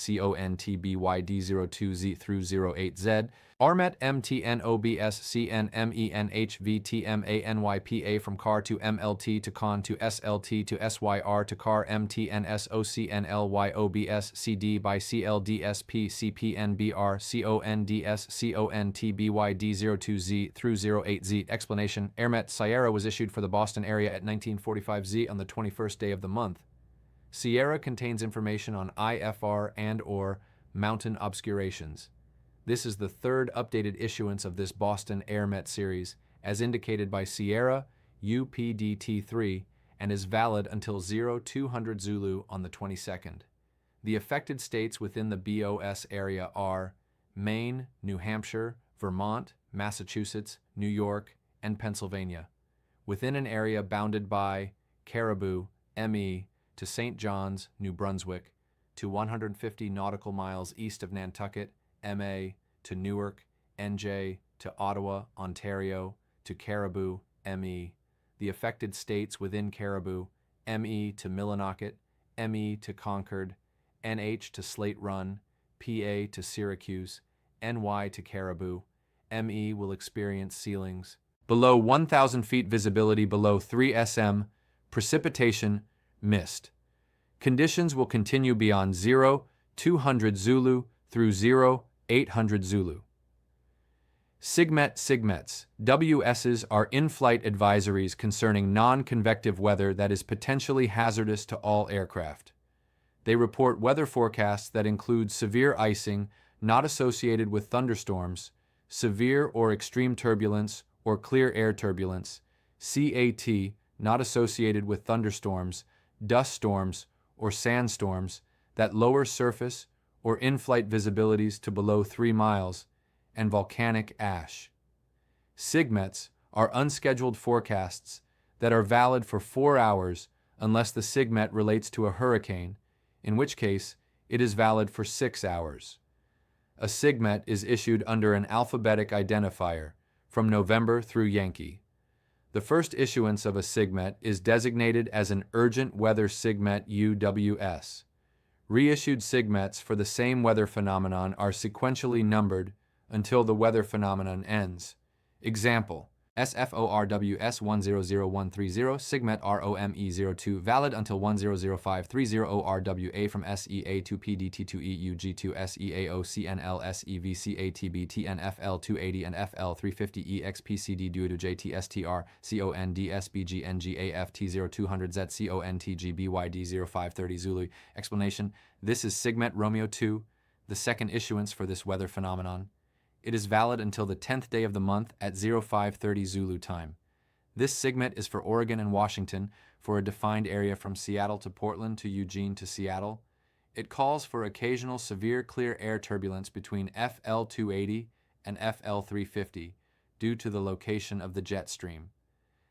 CONTBYD02Z through 08Z. ARMET MTNOBSCNMENHVTMANYPA from CAR to MLT to CON to SLT to SYR to CAR MTNSOCNLYOBSCD by CLDSPCPNBR CONDS CONTBYD02Z through 08Z. Explanation: AirMet Sierra was issued for the Boston area at 1945Z on the 21st day of the month. Sierra contains information on IFR and/or mountain obscurations. This is the third updated issuance of this Boston AirMet series, as indicated by Sierra UPDT3, and is valid until 0200 Zulu on the 22nd. The affected states within the BOS area are Maine, New Hampshire, Vermont, Massachusetts, New York, and Pennsylvania, within an area bounded by Caribou, ME, to St. John's, New Brunswick, to 150 nautical miles east of Nantucket, MA, to Newark, NJ, to Ottawa, Ontario, to Caribou, ME, the affected states within Caribou, ME to Millinocket, ME to Concord, NH to Slate Run, PA to Syracuse, NY to Caribou, ME will experience ceilings below 1,000 feet, visibility below 3 SM, precipitation, mist. Conditions will continue beyond 0200 Zulu through 0800 Zulu. SIGMETs. WSs are in-flight advisories concerning non-convective weather that is potentially hazardous to all aircraft. They report weather forecasts that include severe icing not associated with thunderstorms, severe or extreme turbulence or clear air turbulence, CAT not associated with thunderstorms, dust storms, or sandstorms that lower surface or in-flight visibilities to below 3 miles, and volcanic ash. SIGMETs are unscheduled forecasts that are valid for 4 hours unless the SIGMET relates to a hurricane, in which case it is valid for 6 hours. A SIGMET is issued under an alphabetic identifier from November through Yankee. The first issuance of a SIGMET is designated as an Urgent Weather SIGMET UWS. Reissued SIGMETs for the same weather phenomenon are sequentially numbered until the weather phenomenon ends. Example: SFORWS100130 SIGMET ROME02 valid until 100530 ORWA from SEA to PDT2 EUG2 SEAO CNL SEVCATB TNFL 280 and FL 350 EXPCD due to JTSTR CONDSBG NGAFT 0200 ZCONTG BYD 0530 Zulu. Explanation: this is SIGMET Romeo 2, the second issuance for this weather phenomenon. It is valid until the 10th day of the month at 0530 Zulu time. This SIGMET is for Oregon and Washington for a defined area from Seattle to Portland to Eugene to Seattle. It calls for occasional severe clear air turbulence between FL 280 and FL 350 due to the location of the jet stream.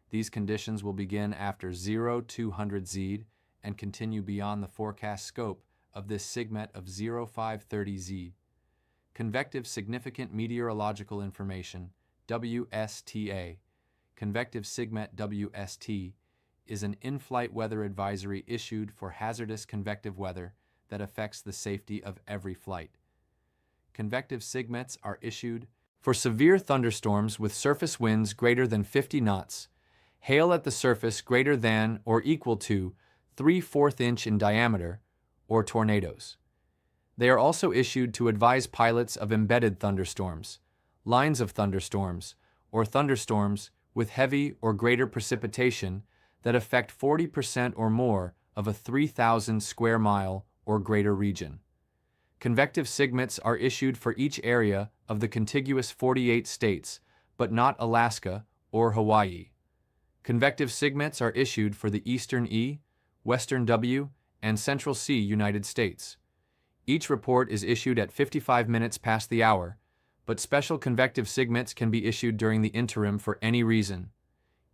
These conditions will begin after 0200 Z and continue beyond the forecast scope of this SIGMET of 0530 Z. Convective Significant Meteorological Information, WSTA, Convective SIGMET WST, is an in-flight weather advisory issued for hazardous convective weather that affects the safety of every flight. Convective SIGMETs are issued for severe thunderstorms with surface winds greater than 50 knots, hail at the surface greater than or equal to 3/4 inch in diameter, or tornadoes. They are also issued to advise pilots of embedded thunderstorms, lines of thunderstorms, or thunderstorms with heavy or greater precipitation that affect 40% or more of a 3,000 square mile or greater region. Convective SIGMETs are issued for each area of the contiguous 48 states, but not Alaska or Hawaii. Convective SIGMETs are issued for the Eastern E, Western W, and Central C United States. Each report is issued at 55 minutes past the hour, but special convective SIGMETs can be issued during the interim for any reason.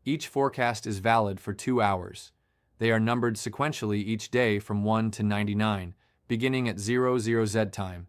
Each forecast is valid for 2 hours. They are numbered sequentially each day from 1 to 99, beginning at 00 Z time.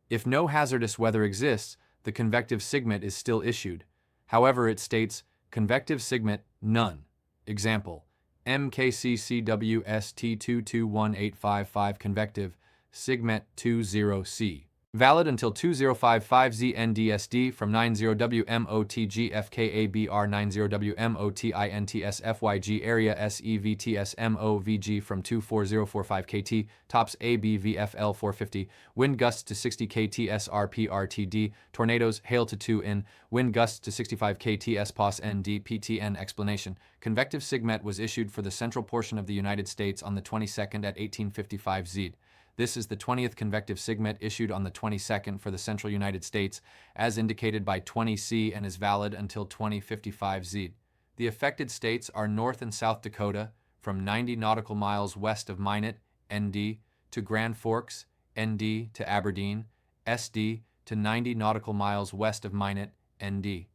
If no hazardous weather exists, the convective SIGMET is still issued. However, it states convective SIGMET none. Example: MKCCWST221855 convective SIGMET 20C. Valid until 2055 ZNDSD from 90WMOTGFKABR 90WMOTINTSFYG area SEVTSMOVG from 24045 KT, tops ABVFL 450, wind gusts to 60 KTS RPRTD, tornadoes, hail to 2 in, wind gusts to 65 KTS POS NDPTN. Explanation: convective SIGMET was issued for the central portion of the United States on the 22nd at 1855 Z. This is the 20th convective SIGMET issued on the 22nd for the central United States, as indicated by 20C, and is valid until 2055 Z. The affected states are North and South Dakota, from 90 nautical miles west of Minot, ND, to Grand Forks, ND, to Aberdeen, SD, to 90 nautical miles west of Minot, ND.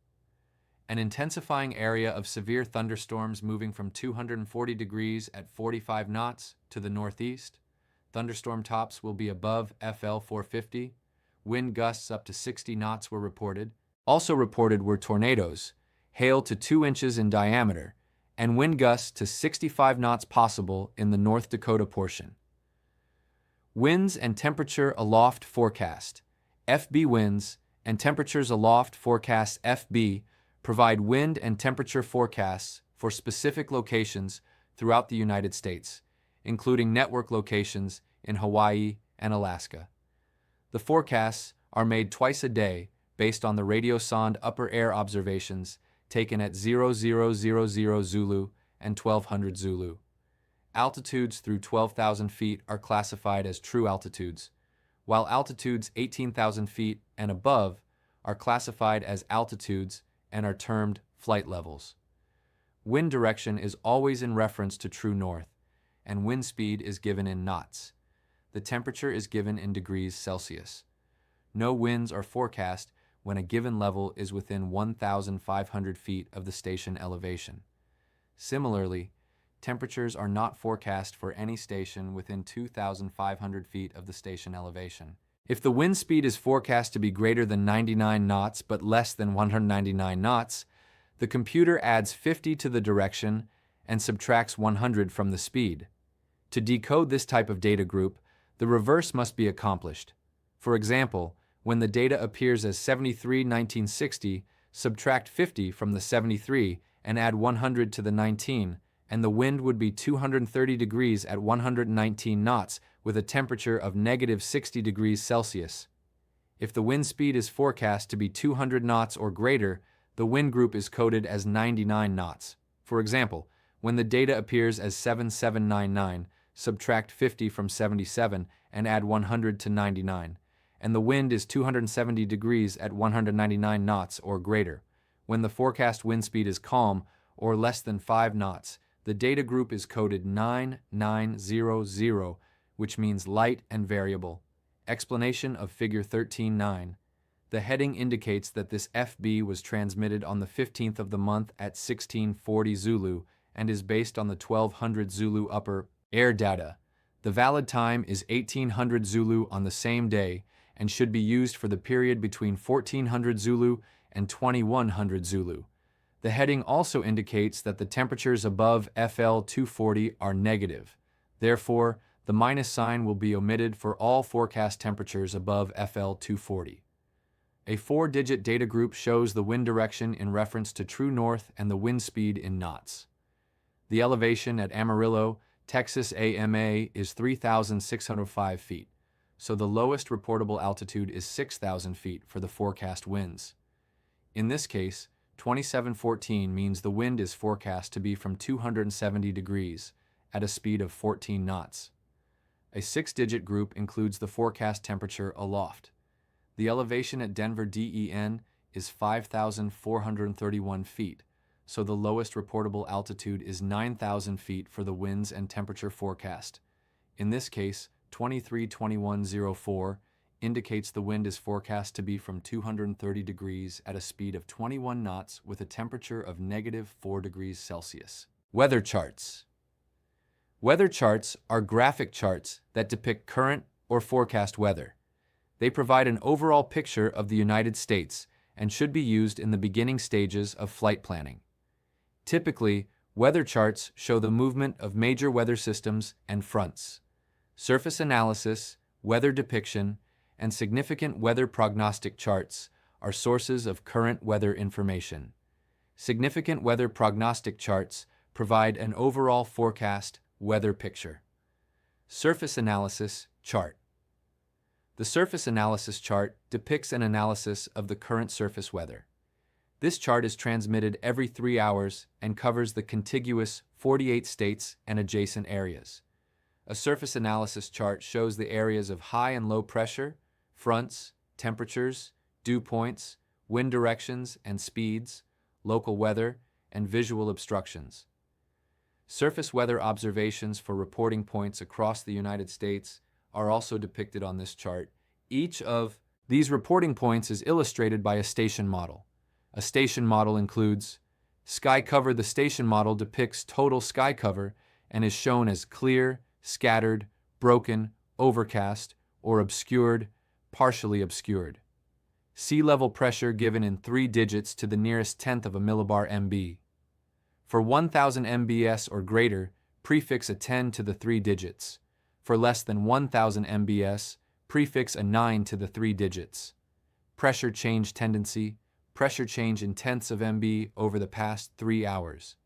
An intensifying area of severe thunderstorms moving from 240 degrees at 45 knots to the northeast. Thunderstorm tops will be above FL 450. Wind gusts up to 60 knots were reported. Also reported were tornadoes, hail to 2 inches in diameter, and wind gusts to 65 knots possible in the North Dakota portion. Winds and temperature aloft forecast. FB winds and temperatures aloft forecast FB provide wind and temperature forecasts for specific locations throughout the United States, including network locations in Hawaii and Alaska. The forecasts are made twice a day based on the radiosonde upper air observations taken at 0000 Zulu and 1200 Zulu. Altitudes through 12,000 feet are classified as true altitudes, while altitudes 18,000 feet and above are classified as altitudes and are termed flight levels. Wind direction is always in reference to true north, and wind speed is given in knots. The temperature is given in degrees Celsius. No winds are forecast when a given level is within 1,500 feet of the station elevation. Similarly, temperatures are not forecast for any station within 2,500 feet of the station elevation. If the wind speed is forecast to be greater than 99 knots but less than 199 knots, the computer adds 50 to the direction and subtracts 100 from the speed. To decode this type of data group, the reverse must be accomplished. For example, When the data appears as 73/1960, subtract 50 from the 73 and add 100 to the 19, and the wind would be 230 degrees at 119 knots with a temperature of -60 degrees Celsius. If the wind speed is forecast to be 200 knots or greater, the wind group is coded as 99 knots. For example, when the data appears as 7799, subtract 50 from 77 and add 100 to 99, and the wind is 270 degrees at 199 knots or greater. When the forecast wind speed is calm or less than 5 knots, the data group is coded 9900, which means light and variable. Explanation of Figure 13.9. The heading indicates that this FB was transmitted on the 15th of the month at 1640 Zulu and is based on the 1200 Zulu upper air data. The valid time is 1800 Zulu on the same day and should be used for the period between 1400 Zulu and 2100 Zulu. The heading also indicates that the temperatures above FL 240 are negative. Therefore, the minus sign will be omitted for all forecast temperatures above FL 240. A 4-digit data group shows the wind direction in reference to true north and the wind speed in knots. The elevation at Amarillo, Texas AMA is 3,605 feet, so the lowest reportable altitude is 6,000 feet for the forecast winds. In this case, 2714 means the wind is forecast to be from 270 degrees at a speed of 14 knots. A 6-digit group includes the forecast temperature aloft. The elevation at Denver DEN is 5,431 feet, so the lowest reportable altitude is 9,000 feet for the winds and temperature forecast. In this case, 232104 indicates the wind is forecast to be from 230 degrees at a speed of 21 knots with a temperature of -4 degrees Celsius. Weather charts. Weather charts are graphic charts that depict current or forecast weather. They provide an overall picture of the United States and should be used in the beginning stages of flight planning. Typically, weather charts show the movement of major weather systems and fronts. Surface analysis, weather depiction, and significant weather prognostic charts are sources of current weather information. Significant weather prognostic charts provide an overall forecast weather picture. Surface analysis chart. The surface analysis chart depicts an analysis of the current surface weather. This chart is transmitted every 3 hours and covers the contiguous 48 states and adjacent areas. A surface analysis chart shows the areas of high and low pressure, fronts, temperatures, dew points, wind directions and speeds, local weather, and visual obstructions. Surface weather observations for reporting points across the United States are also depicted on this chart. Each of these reporting points is illustrated by a station model. A station model includes sky cover. The station model depicts total sky cover and is shown as clear, scattered, broken, overcast, or obscured, partially obscured. Sea level pressure given in 3 digits to the nearest tenth of a millibar MB. For 1,000 MBS or greater, prefix a 10 to the 3 digits. For less than 1,000 MBS, prefix a 9 to the 3 digits. Pressure change tendency, pressure change in tenths of MB over the past 3 hours.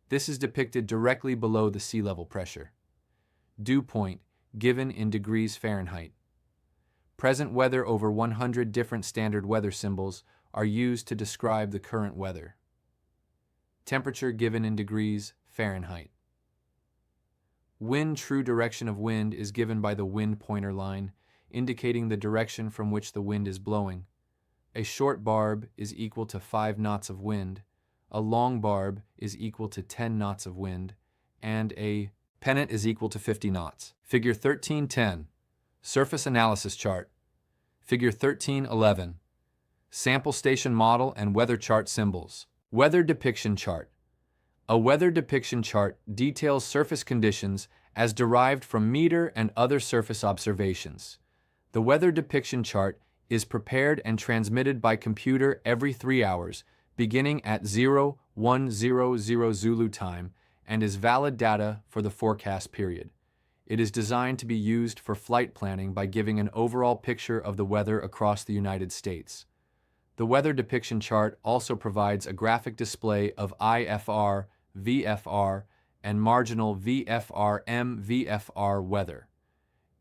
This is depicted directly below the sea level pressure. Dew point, given in degrees Fahrenheit. Present weather over 100 different standard weather symbols are used to describe the current weather. Temperature given in degrees Fahrenheit. Wind. True direction of wind is given by the wind pointer line, indicating the direction from which the wind is blowing. A short barb is equal to 5 knots of wind, a long barb is equal to 10 knots of wind, and a pennant is equal to 50 knots. Figure 13.10. Surface analysis chart. Figure 13.11. Sample station model and weather chart symbols. Weather depiction chart. A weather depiction chart details surface conditions as derived from meter and other surface observations. The weather depiction chart is prepared and transmitted by computer every 3 hours, beginning at 0100 Zulu time, and is valid data for the forecast period. It is designed to be used for flight planning by giving an overall picture of the weather across the United States. The weather depiction chart also provides a graphic display of IFR, VFR, and marginal VFR-M VFR weather.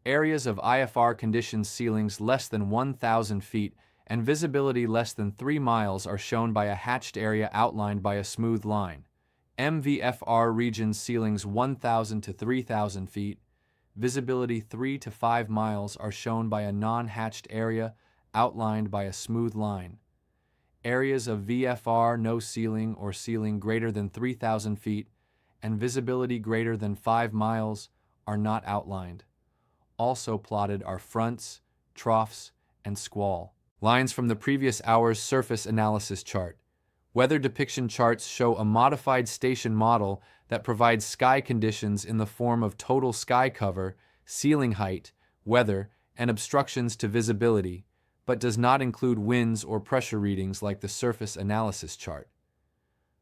Areas of IFR conditions ceilings less than 1,000 feet and visibility less than 3 miles are shown by a hatched area outlined by a smooth line. MVFR regions ceilings 1,000 to 3,000 feet, visibility 3 to 5 miles are shown by a non-hatched area outlined by a smooth line. Areas of VFR no ceiling or ceiling greater than 3,000 feet and visibility greater than 5 miles are not outlined. Also plotted are fronts, troughs, and squall. Lines from the previous hour's surface analysis chart. Weather depiction charts show a modified station model that provides sky conditions in the form of total sky cover, ceiling height, weather, and obstructions to visibility, but does not include winds or pressure readings like the surface analysis chart.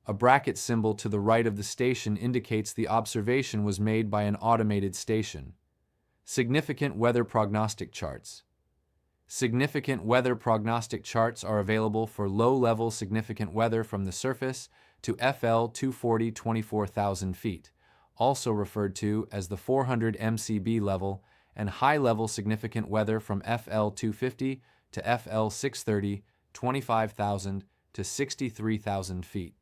A bracket symbol to the right of the station indicates the observation was made by an automated station. Significant weather prognostic charts. Significant weather prognostic charts are available for low-level significant weather from the surface to FL 240 24,000 feet, also referred to as the 400 MCB level, and high-level significant weather from FL 250 to FL 630 25,000 to 63,000 feet.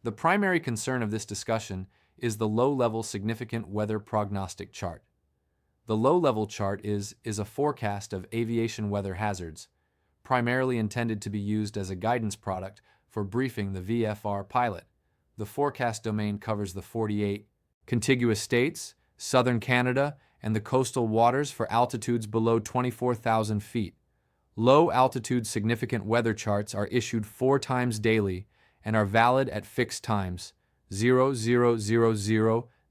The primary concern of this discussion is the low-level significant weather prognostic chart. The low-level chart is a forecast of aviation weather hazards, primarily intended to be used as a guidance product for briefing the VFR pilot. The forecast domain covers the 48 contiguous states, southern Canada, and the coastal waters for altitudes below 24,000 feet. Low-altitude significant weather charts are issued 4 times daily and are valid at fixed times 0000,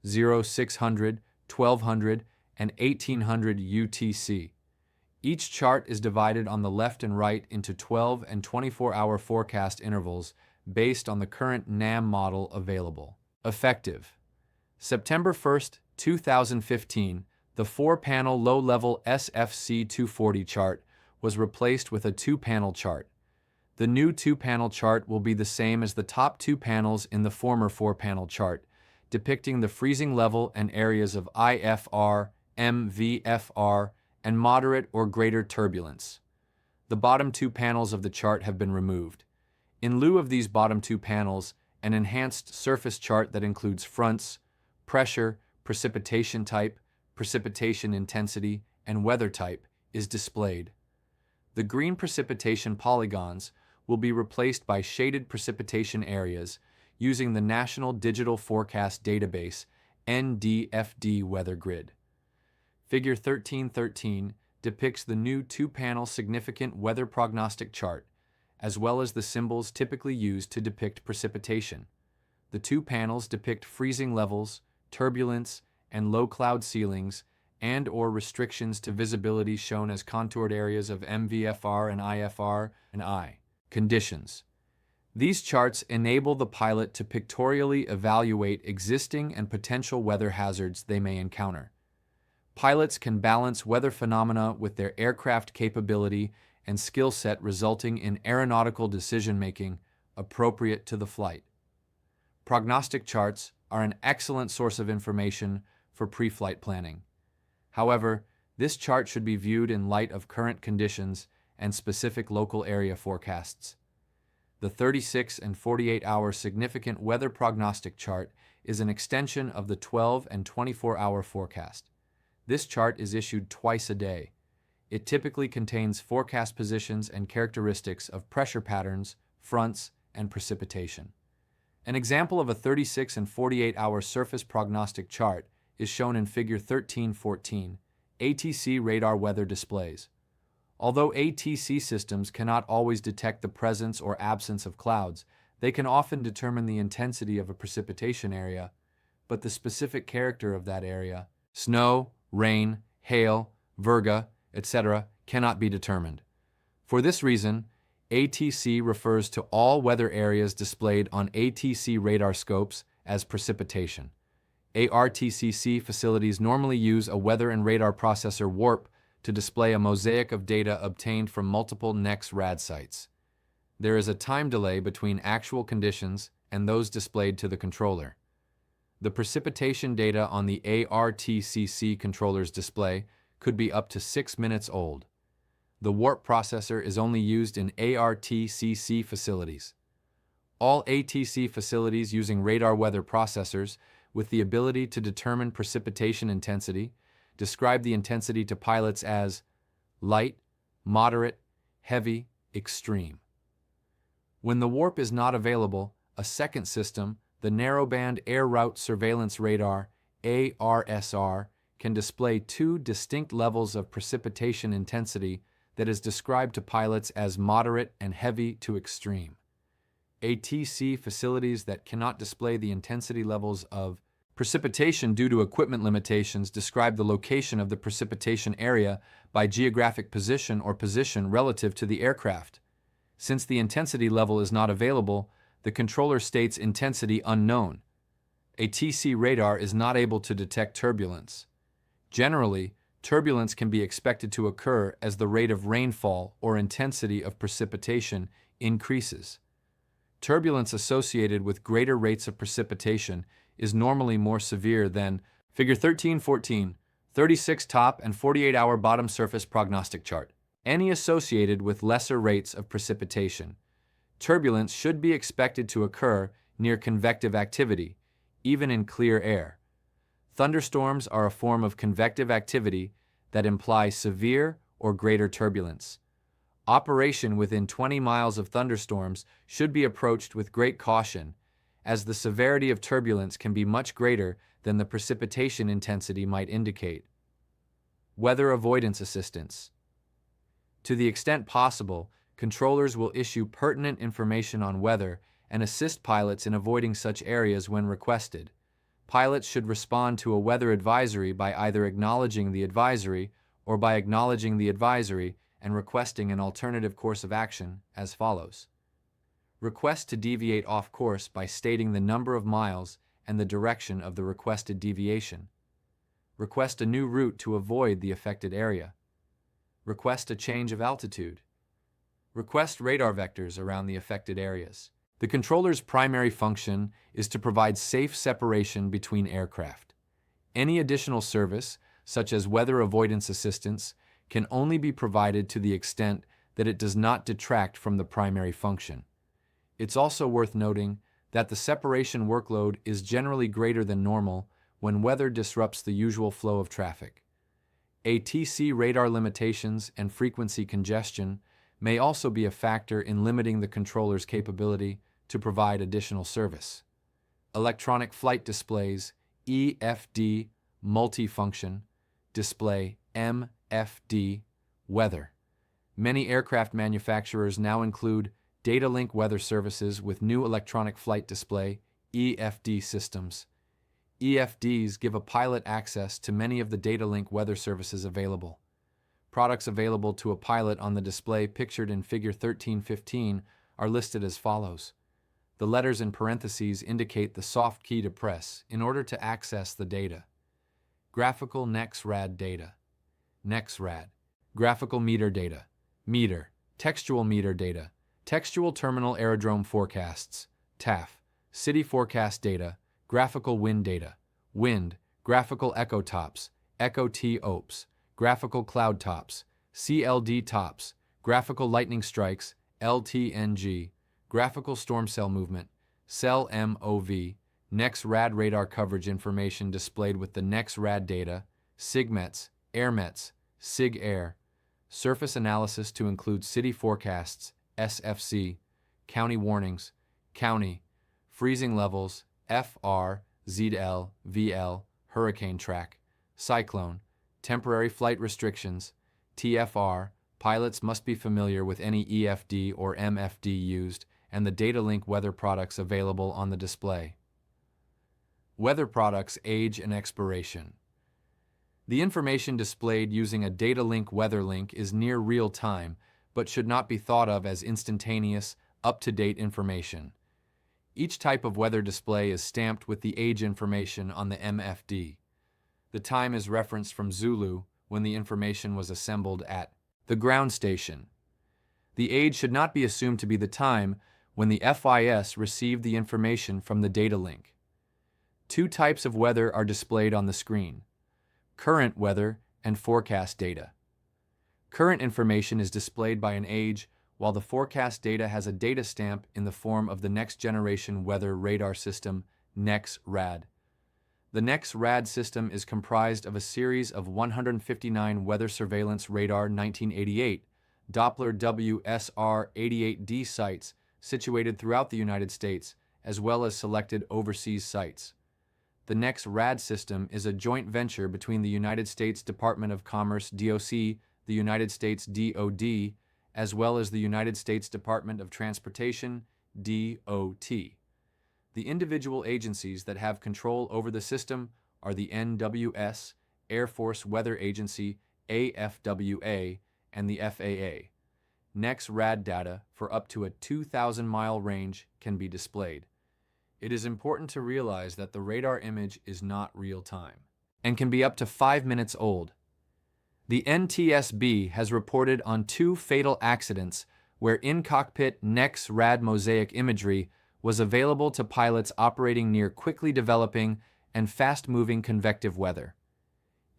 0600, 1200, and 1800 UTC. Each chart is divided on the left and right into 12 and 24-hour forecast intervals based on the current NAM model available. Effective September 1, 2015, the 4-panel low-level SFC 240 chart was replaced with a 2-panel chart. The new 2-panel chart will be the same as the top 2 panels in the former 4-panel chart, depicting the freezing level and areas of IFR, MVFR, and moderate or greater turbulence. The bottom 2 panels of the chart have been removed. In lieu of these bottom 2 panels, an enhanced surface chart that includes fronts, pressure, precipitation type, precipitation intensity, and weather type is displayed. The green precipitation polygons will be replaced by shaded precipitation areas using the National Digital Forecast Database NDFD weather grid. Figure 1313 depicts the new 2-panel significant weather prognostic chart, as well as the symbols typically used to depict precipitation. The 2 panels depict freezing levels, turbulence, and low cloud ceilings, and/or restrictions to visibility shown as contoured areas of MVFR and IFR and I conditions. These charts enable the pilot to pictorially evaluate existing and potential weather hazards they may encounter. Pilots can balance weather phenomena with their aircraft capability and skill set, resulting in aeronautical decision-making appropriate to the flight. Prognostic charts are an excellent source of information for pre-flight planning. However, this chart should be viewed in light of current conditions and specific local area forecasts. The 36 and 48-hour significant weather prognostic chart is an extension of the 12 and 24-hour forecast. This chart is issued twice a day. It typically contains forecast positions and characteristics of pressure patterns, fronts, and precipitation. An example of a 36 and 48-hour surface prognostic chart is shown in Figure 1314, ATC radar weather displays. Although ATC systems cannot always detect the presence or absence of clouds, they can often determine the intensity of a precipitation area, but the specific character of that area, snow, rain, hail, virga, etc., cannot be determined. For this reason, ATC refers to all weather areas displayed on ATC radar scopes as precipitation. ARTCC facilities normally use a weather and radar processor warp to display a mosaic of data obtained from multiple NEX rad sites. There is a time delay between actual conditions and those displayed to the controller. The precipitation data on the ARTCC controller's display could be up to 6 minutes old. The warp processor is only used in ARTCC facilities. All ATC facilities using radar weather processors with the ability to determine precipitation intensity describe the intensity to pilots as light, moderate, heavy, extreme. When the warp is not available, a second system, the Narrowband Air Route Surveillance Radar, ARSR, can display two distinct levels of precipitation intensity that is described to pilots as moderate and heavy to extreme. ATC facilities that cannot display the intensity levels of precipitation due to equipment limitations describe the location of the precipitation area by geographic position or position relative to the aircraft. Since the intensity level is not available, the controller states intensity unknown. A TC radar is not able to detect turbulence. Generally, turbulence can be expected to occur as the rate of rainfall or intensity of precipitation increases. Turbulence associated with greater rates of precipitation is normally more severe than Figure 13.14, 36 top and 48-hour bottom surface prognostic chart. Any associated with lesser rates of precipitation. Turbulence should be expected to occur near convective activity, even in clear air. Thunderstorms are a form of convective activity that imply severe or greater turbulence. Operation within 20 miles of thunderstorms should be approached with great caution, as the severity of turbulence can be much greater than the precipitation intensity might indicate. Weather avoidance assistance. To the extent possible, controllers will issue pertinent information on weather and assist pilots in avoiding such areas when requested. Pilots should respond to a weather advisory by either acknowledging the advisory or by acknowledging the advisory and requesting an alternative course of action as follows. Request to deviate off course by stating the number of miles and the direction of the requested deviation. Request a new route to avoid the affected area. Request a change of altitude. Request radar vectors around the affected areas. The controller's primary function is to provide safe separation between aircraft. Any additional service, such as weather avoidance assistance, can only be provided to the extent that it does not detract from the primary function. It's also worth noting that the separation workload is generally greater than normal when weather disrupts the usual flow of traffic. ATC radar limitations and frequency congestion may also be a factor in limiting the controller's capability to provide additional service. Electronic flight displays, EFD, multifunction, display, MFD, weather. Many aircraft manufacturers now include data link weather services with new electronic flight display, EFD systems. EFDs give a pilot access to many of the data link weather services available. Products available to a pilot on the display pictured in Figure 13.15 are listed as follows. The letters in parentheses indicate the soft key to press in order to access the data. Graphical NEX-RAD data. NEX-RAD. Graphical meter data. Meter. Textual meter data. Textual terminal aerodrome forecasts. TAF. City forecast data. Graphical wind data. Wind. Graphical echo tops. Echo T-OPS. Graphical cloud tops. CLD tops. Graphical lightning strikes. LTNG. Graphical storm cell movement. Cell MOV. NEX-RAD radar coverage information displayed with the NEX-RAD data. SIGMETs. AirMets. SIG-Air. Surface analysis to include city forecasts. SFC. County warnings. County. Freezing levels. FR, ZL, VL, hurricane track, cyclone, temporary flight restrictions, TFR. Pilots must be familiar with any EFD or MFD used and the data link weather products available on the display. Weather products age and expiration. The information displayed using a data link weather link is near real time, but should not be thought of as instantaneous, up-to-date information. Each type of weather display is stamped with the age information on the MFD. The time is referenced from Zulu when the information was assembled at the ground station. The age should not be assumed to be the time when the FIS received the information from the data link. Two types of weather are displayed on the screen: current weather and forecast data. Current information is displayed by an age, while the forecast data has a data stamp in the form of the Next Generation Weather Radar System, NEX-RAD. The NEX-RAD system is comprised of a series of 159 Weather Surveillance Radar 1988 Doppler WSR-88D sites situated throughout the United States, as well as selected overseas sites. The NEX-RAD system is a joint venture between the United States Department of Commerce (DOC), the United States DoD, as well as the United States Department of Transportation (DOT). The individual agencies that have control over the system are the NWS, Air Force Weather Agency (AFWA), and the FAA. NEX-RAD data for up to a 2,000-mile range can be displayed. It is important to realize that the radar image is not real-time and can be up to 5 minutes old. The NTSB has reported on 2 fatal accidents where in-cockpit NEX-RAD mosaic imagery was available to pilots operating near quickly developing and fast-moving convective weather.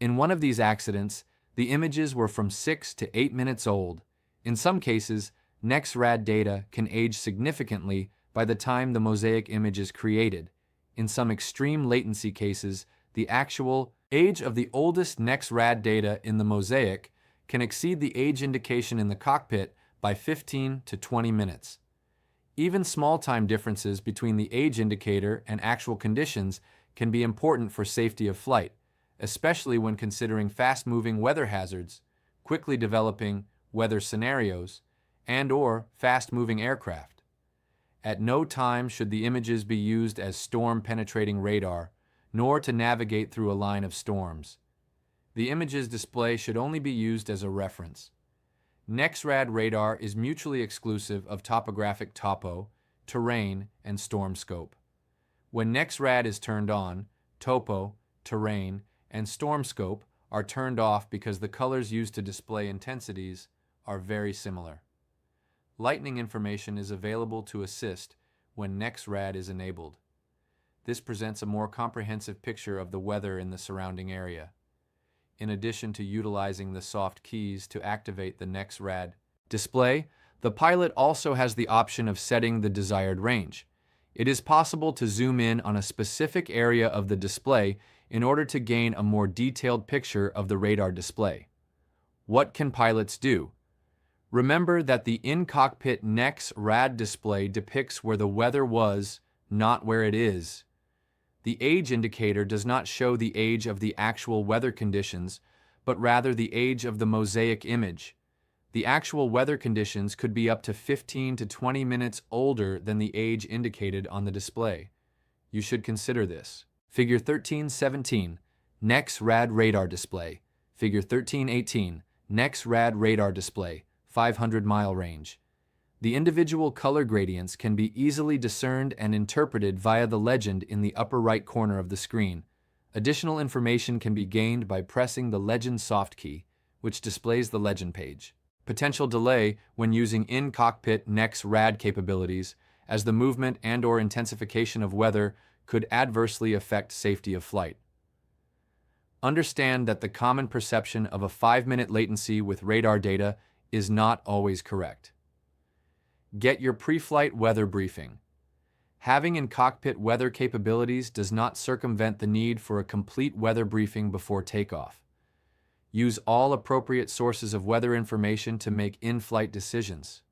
In one of these accidents, the images were from 6 to 8 minutes old. In some cases, NEX-RAD data can age significantly by the time the mosaic image is created. In some extreme latency cases, the actual age of the oldest NEX-RAD data in the mosaic can exceed the age indication in the cockpit by 15 to 20 minutes. Even small time differences between the age indicator and actual conditions can be important for safety of flight, especially when considering fast-moving weather hazards, quickly developing weather scenarios, and/or fast-moving aircraft. At no time should the images be used as storm-penetrating radar, nor to navigate through a line of storms. The images display should only be used as a reference. NEX-RAD radar is mutually exclusive of topographic topo, terrain, and storm scope. When NEX-RAD is turned on, topo, terrain, and storm scope are turned off because the colors used to display intensities are very similar. Lightning information is available to assist when NEX-RAD is enabled. This presents a more comprehensive picture of the weather in the surrounding area. In addition to utilizing the soft keys to activate the NEX-RAD display, the pilot also has the option of setting the desired range. It is possible to zoom in on a specific area of the display in order to gain a more detailed picture of the radar display. What can pilots do? Remember that the in-cockpit NEX-RAD display depicts where the weather was, not where it is. The age indicator does not show the age of the actual weather conditions, but rather the age of the mosaic image. The actual weather conditions could be up to 15 to 20 minutes older than the age indicated on the display. You should consider this. Figure 1317, NEX-RAD radar display. Figure 1318, NEX-RAD radar display, 500-mile range. The individual color gradients can be easily discerned and interpreted via the legend in the upper right corner of the screen. Additional information can be gained by pressing the Legend soft key, which displays the legend page. Potential delay when using in-cockpit NEX-RAD capabilities, as the movement and/or intensification of weather could adversely affect safety of flight. Understand that the common perception of a 5-minute latency with radar data is not always correct. Get your pre-flight weather briefing. Having in-cockpit weather capabilities does not circumvent the need for a complete weather briefing before takeoff. Use all appropriate sources of weather information to make in-flight decisions.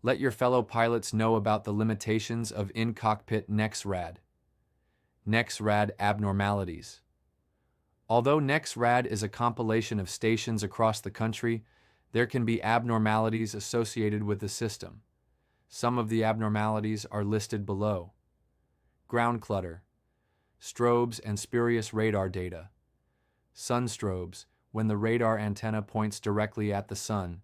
Let your fellow pilots know about the limitations of in-cockpit NEX-RAD. NEX-RAD abnormalities. Although NEX-RAD is a compilation of stations across the country, there can be abnormalities associated with the system. Some of the abnormalities are listed below. Ground clutter, strobes and spurious radar data, sunstrobes when the radar antenna points directly at the sun,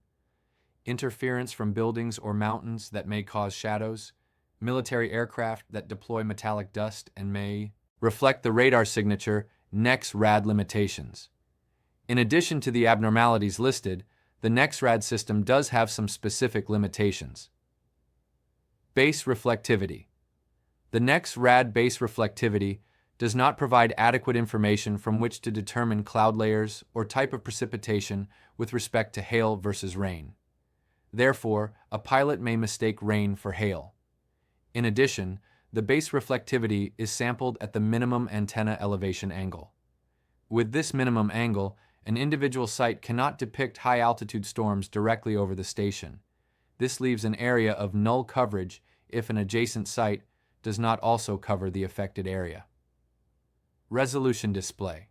interference from buildings or mountains that may cause shadows, military aircraft that deploy metallic dust and may reflect the radar signature NEX-RAD limitations. In addition to the abnormalities listed, the NEX-RAD system does have some specific limitations. Base reflectivity. The NEX-RAD base reflectivity does not provide adequate information from which to determine cloud layers or type of precipitation with respect to hail versus rain. Therefore, a pilot may mistake rain for hail. In addition, the base reflectivity is sampled at the minimum antenna elevation angle. With this minimum angle, an individual site cannot depict high-altitude storms directly over the station. This leaves an area of null coverage if an adjacent site does not also cover the affected area. Resolution display.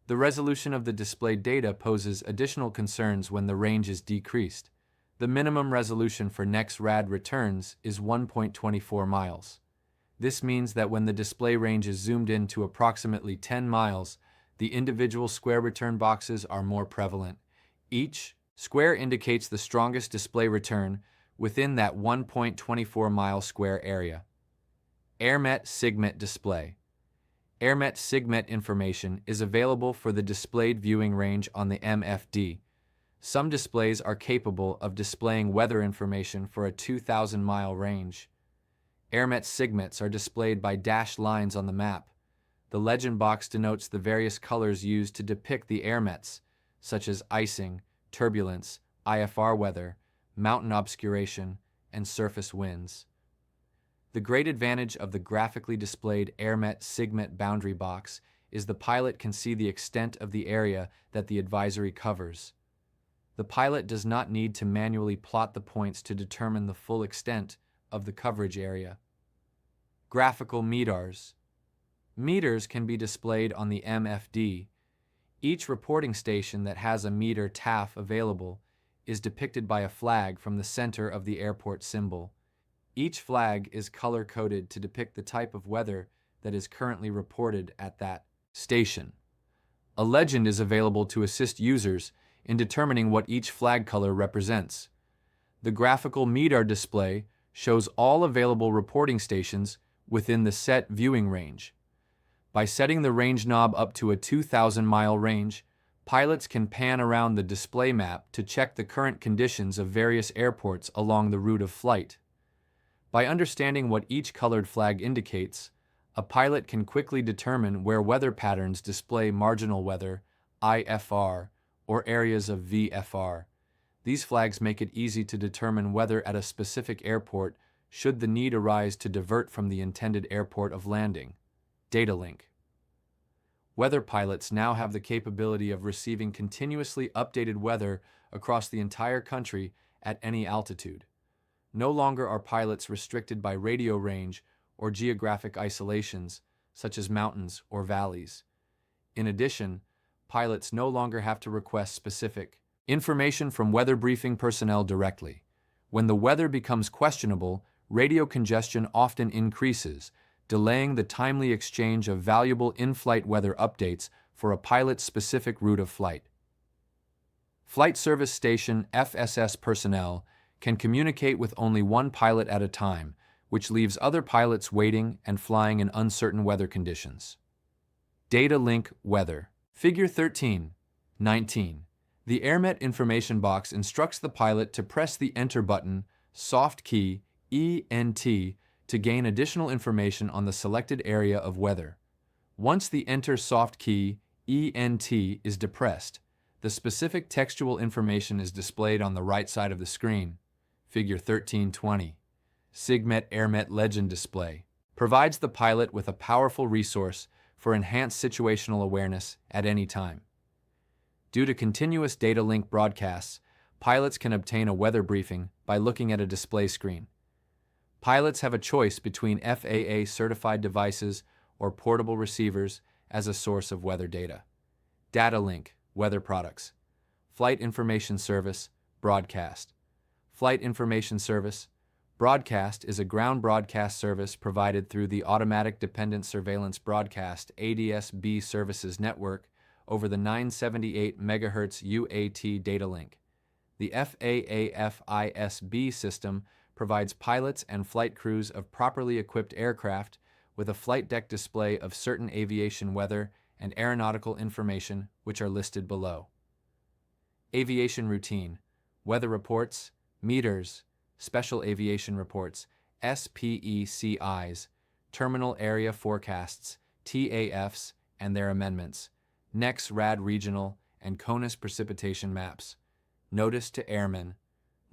The resolution of the displayed data poses additional concerns when the range is decreased. The minimum resolution for NEX-RAD returns is 1.24 miles. This means that when the display range is zoomed in to approximately 10 miles, the individual square return boxes are more prevalent. Each square indicates the strongest display return within that 1.24 mile square area. AirMet SIGMET display. AirMet SIGMET information is available for the displayed viewing range on the MFD. Some displays are capable of displaying weather information for a 2,000-mile range. AirMet SIGMETs are displayed by dashed lines on the map. The legend box denotes the various colors used to depict the AirMets, such as icing, turbulence, IFR weather, mountain obscuration, and surface winds. The great advantage of the graphically displayed AirMet SIGMET boundary box is the pilot can see the extent of the area that the advisory covers. The pilot does not need to manually plot the points to determine the full extent of the coverage area. Graphical METARs. METARs can be displayed on the MFD. Each reporting station that has a METAR TAF available is depicted by a flag from the center of the airport symbol. Each flag is color-coded to depict the type of weather that is currently reported at that station. A legend is available to assist users in determining what each flag color represents. The graphical METAR display shows all available reporting stations within the set viewing range. By setting the range knob up to a 2,000-mile range, pilots can pan around the display map to check the current conditions of various airports along the route of flight. By understanding what each colored flag indicates, a pilot can quickly determine where weather patterns display marginal weather, IFR, or areas of VFR. These flags make it easy to determine weather at a specific airport should the need arise to divert from the intended airport of landing. Data link. Weather pilots now have the capability of receiving continuously updated weather across the entire country at any altitude. No longer are pilots restricted by radio range or geographic isolations, such as mountains or valleys. In addition, pilots no longer have to request specific information from weather briefing personnel directly. When the weather becomes questionable, radio congestion often increases, delaying the timely exchange of valuable in-flight weather updates for a pilot's specific route of flight. Flight Service Station FSS personnel can communicate with only one pilot at a time, which leaves other pilots waiting and flying in uncertain weather conditions. Data link weather. Figure 13.19. The AirMet information box instructs the pilot to press the Enter button, soft key, ENT, to gain additional information on the selected area of weather. Once the Enter soft key, ENT, is depressed, the specific textual information is displayed on the right side of the screen. Figure 13.20. SIGMET AirMet Legend Display provides the pilot with a powerful resource for enhanced situational awareness at any time. Due to continuous data link broadcasts, pilots can obtain a weather briefing by looking at a display screen. Pilots have a choice between FAA certified devices or portable receivers as a source of weather data. Data link, weather products. Flight Information Service, broadcast. Flight Information Service, broadcast is a ground broadcast service provided through the Automatic Dependent Surveillance Broadcast ADS-B Services Network over the 978 MHz UAT data link. The FAA FISB system provides pilots and flight crews of properly equipped aircraft with a flight deck display of certain aviation weather and aeronautical information which are listed below. Aviation routine, weather reports, METARs, special aviation reports, SPECIs, terminal area forecasts, TAFs, and their amendments, NEX-RAD regional and CONUS precipitation maps, notice to airmen,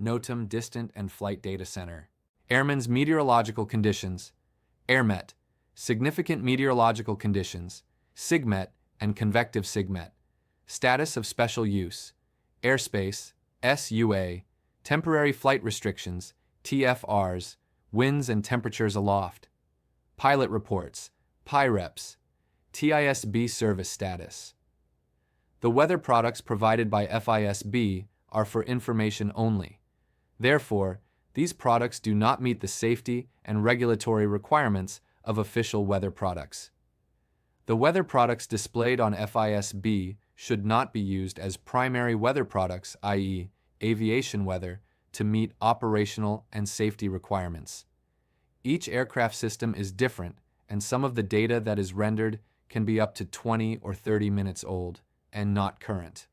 NOTAM distant and flight data center. Airmen's meteorological conditions, AirMet, significant meteorological conditions, SIGMET and convective SIGMET, status of special use, airspace, SUA, temporary flight restrictions, TFRs, winds and temperatures aloft, pilot reports, PIREPs, TISB service status. The weather products provided by FISB are for information only. Therefore, these products do not meet the safety and regulatory requirements of official weather products. The weather products displayed on FISB should not be used as primary weather products, i.e., aviation weather, to meet operational and safety requirements. Each aircraft system is different, and some of the data that is rendered can be up to 20 or 30 minutes old and not current.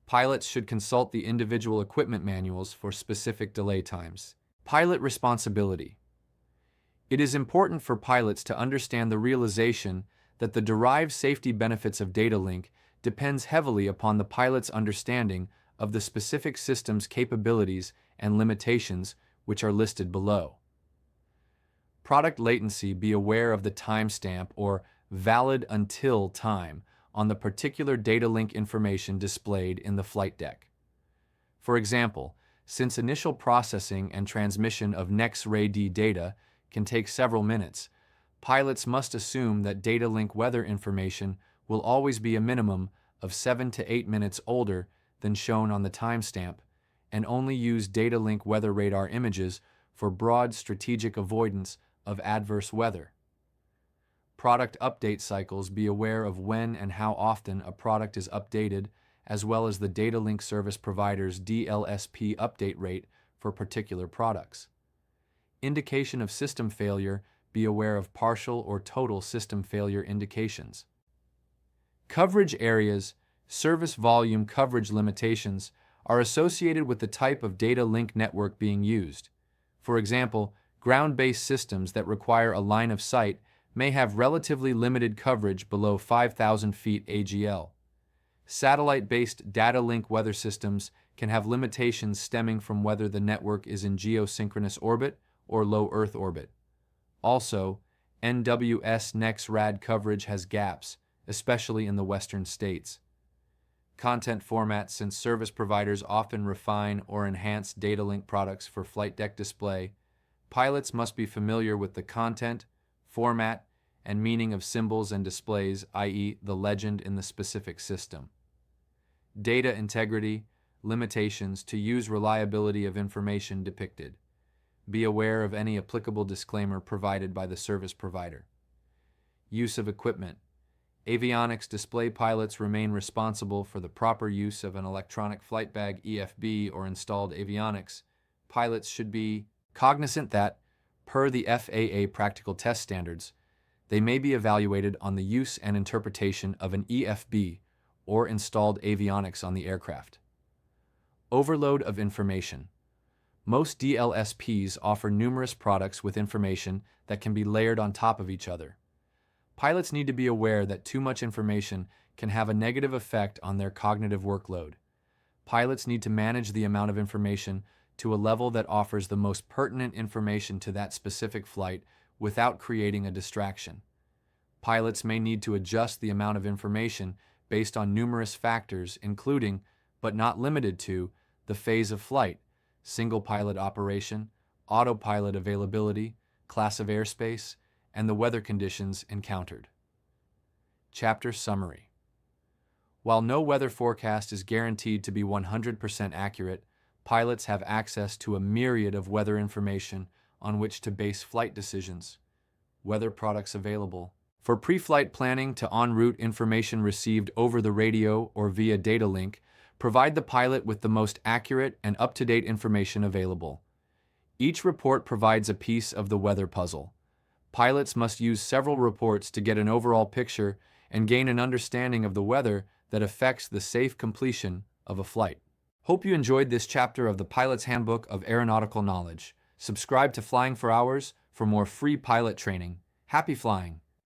Pilots should consult the individual equipment manuals for specific delay times. Pilot responsibility. It is important for pilots to understand the realization that the derived safety benefits of data link depends heavily upon the pilot's understanding of the specific system's capabilities and limitations which are listed below. Product latency. Be aware of the timestamp or valid until time on the particular data link information displayed in the flight deck. For example, since initial processing and transmission of NEX-RAD data can take several minutes, pilots must assume that data link weather information will always be a minimum of 7 to 8 minutes older than shown on the timestamp, and only use data link weather radar images for broad strategic avoidance of adverse weather. Product update cycles. Be aware of when and how often a product is updated, as well as the data link service provider's DLSP update rate for particular products. Indication of system failure. Be aware of partial or total system failure indications. Coverage areas. Service volume coverage limitations are associated with the type of data link network being used. For example, ground-based systems that require a line of sight may have relatively limited coverage below 5,000 feet AGL. Satellite-based data link weather systems can have limitations stemming from whether the network is in geosynchronous orbit or low Earth orbit. Also, NWS NEX-RAD coverage has gaps, especially in the western states. Content format. Since service providers often refine or enhance data link products for flight deck display, pilots must be familiar with the content, format, and meaning of symbols and displays, i.e., the legend in the specific system. Data integrity, limitations to use reliability of information depicted. Be aware of any applicable disclaimer provided by the service provider. Use of equipment. Avionics display pilots remain responsible for the proper use of an electronic flight bag EFB or installed avionics. Pilots should be cognizant that, per the FAA practical test standards, they may be evaluated on the use and interpretation of an EFB or installed avionics on the aircraft. Overload of information. Most DLSPs offer numerous products with information that can be layered on top of each other. Pilots need to be aware that too much information can have a negative effect on their cognitive workload. Pilots need to manage the amount of information to a level that offers the most pertinent information to that specific flight without creating a distraction. Pilots may need to adjust the amount of information based on numerous factors, including, but not limited to, the phase of flight, single pilot operation, autopilot availability, class of airspace, and the weather conditions encountered. Chapter Summary. While no weather forecast is guaranteed to be 100% accurate, pilots have access to a myriad of weather information on which to base flight decisions. Weather products available. For pre-flight planning to en route information received over the radio or via data link, provide the pilot with the most accurate and up-to-date information available. Each report provides a piece of the weather puzzle. Pilots must use several reports to get an overall picture and gain an understanding of the weather that affects the safe completion of a flight. Hope you enjoyed this chapter of the Pilot's Handbook of Aeronautical Knowledge. Subscribe to Flying for Hours for more free pilot training. Happy flying!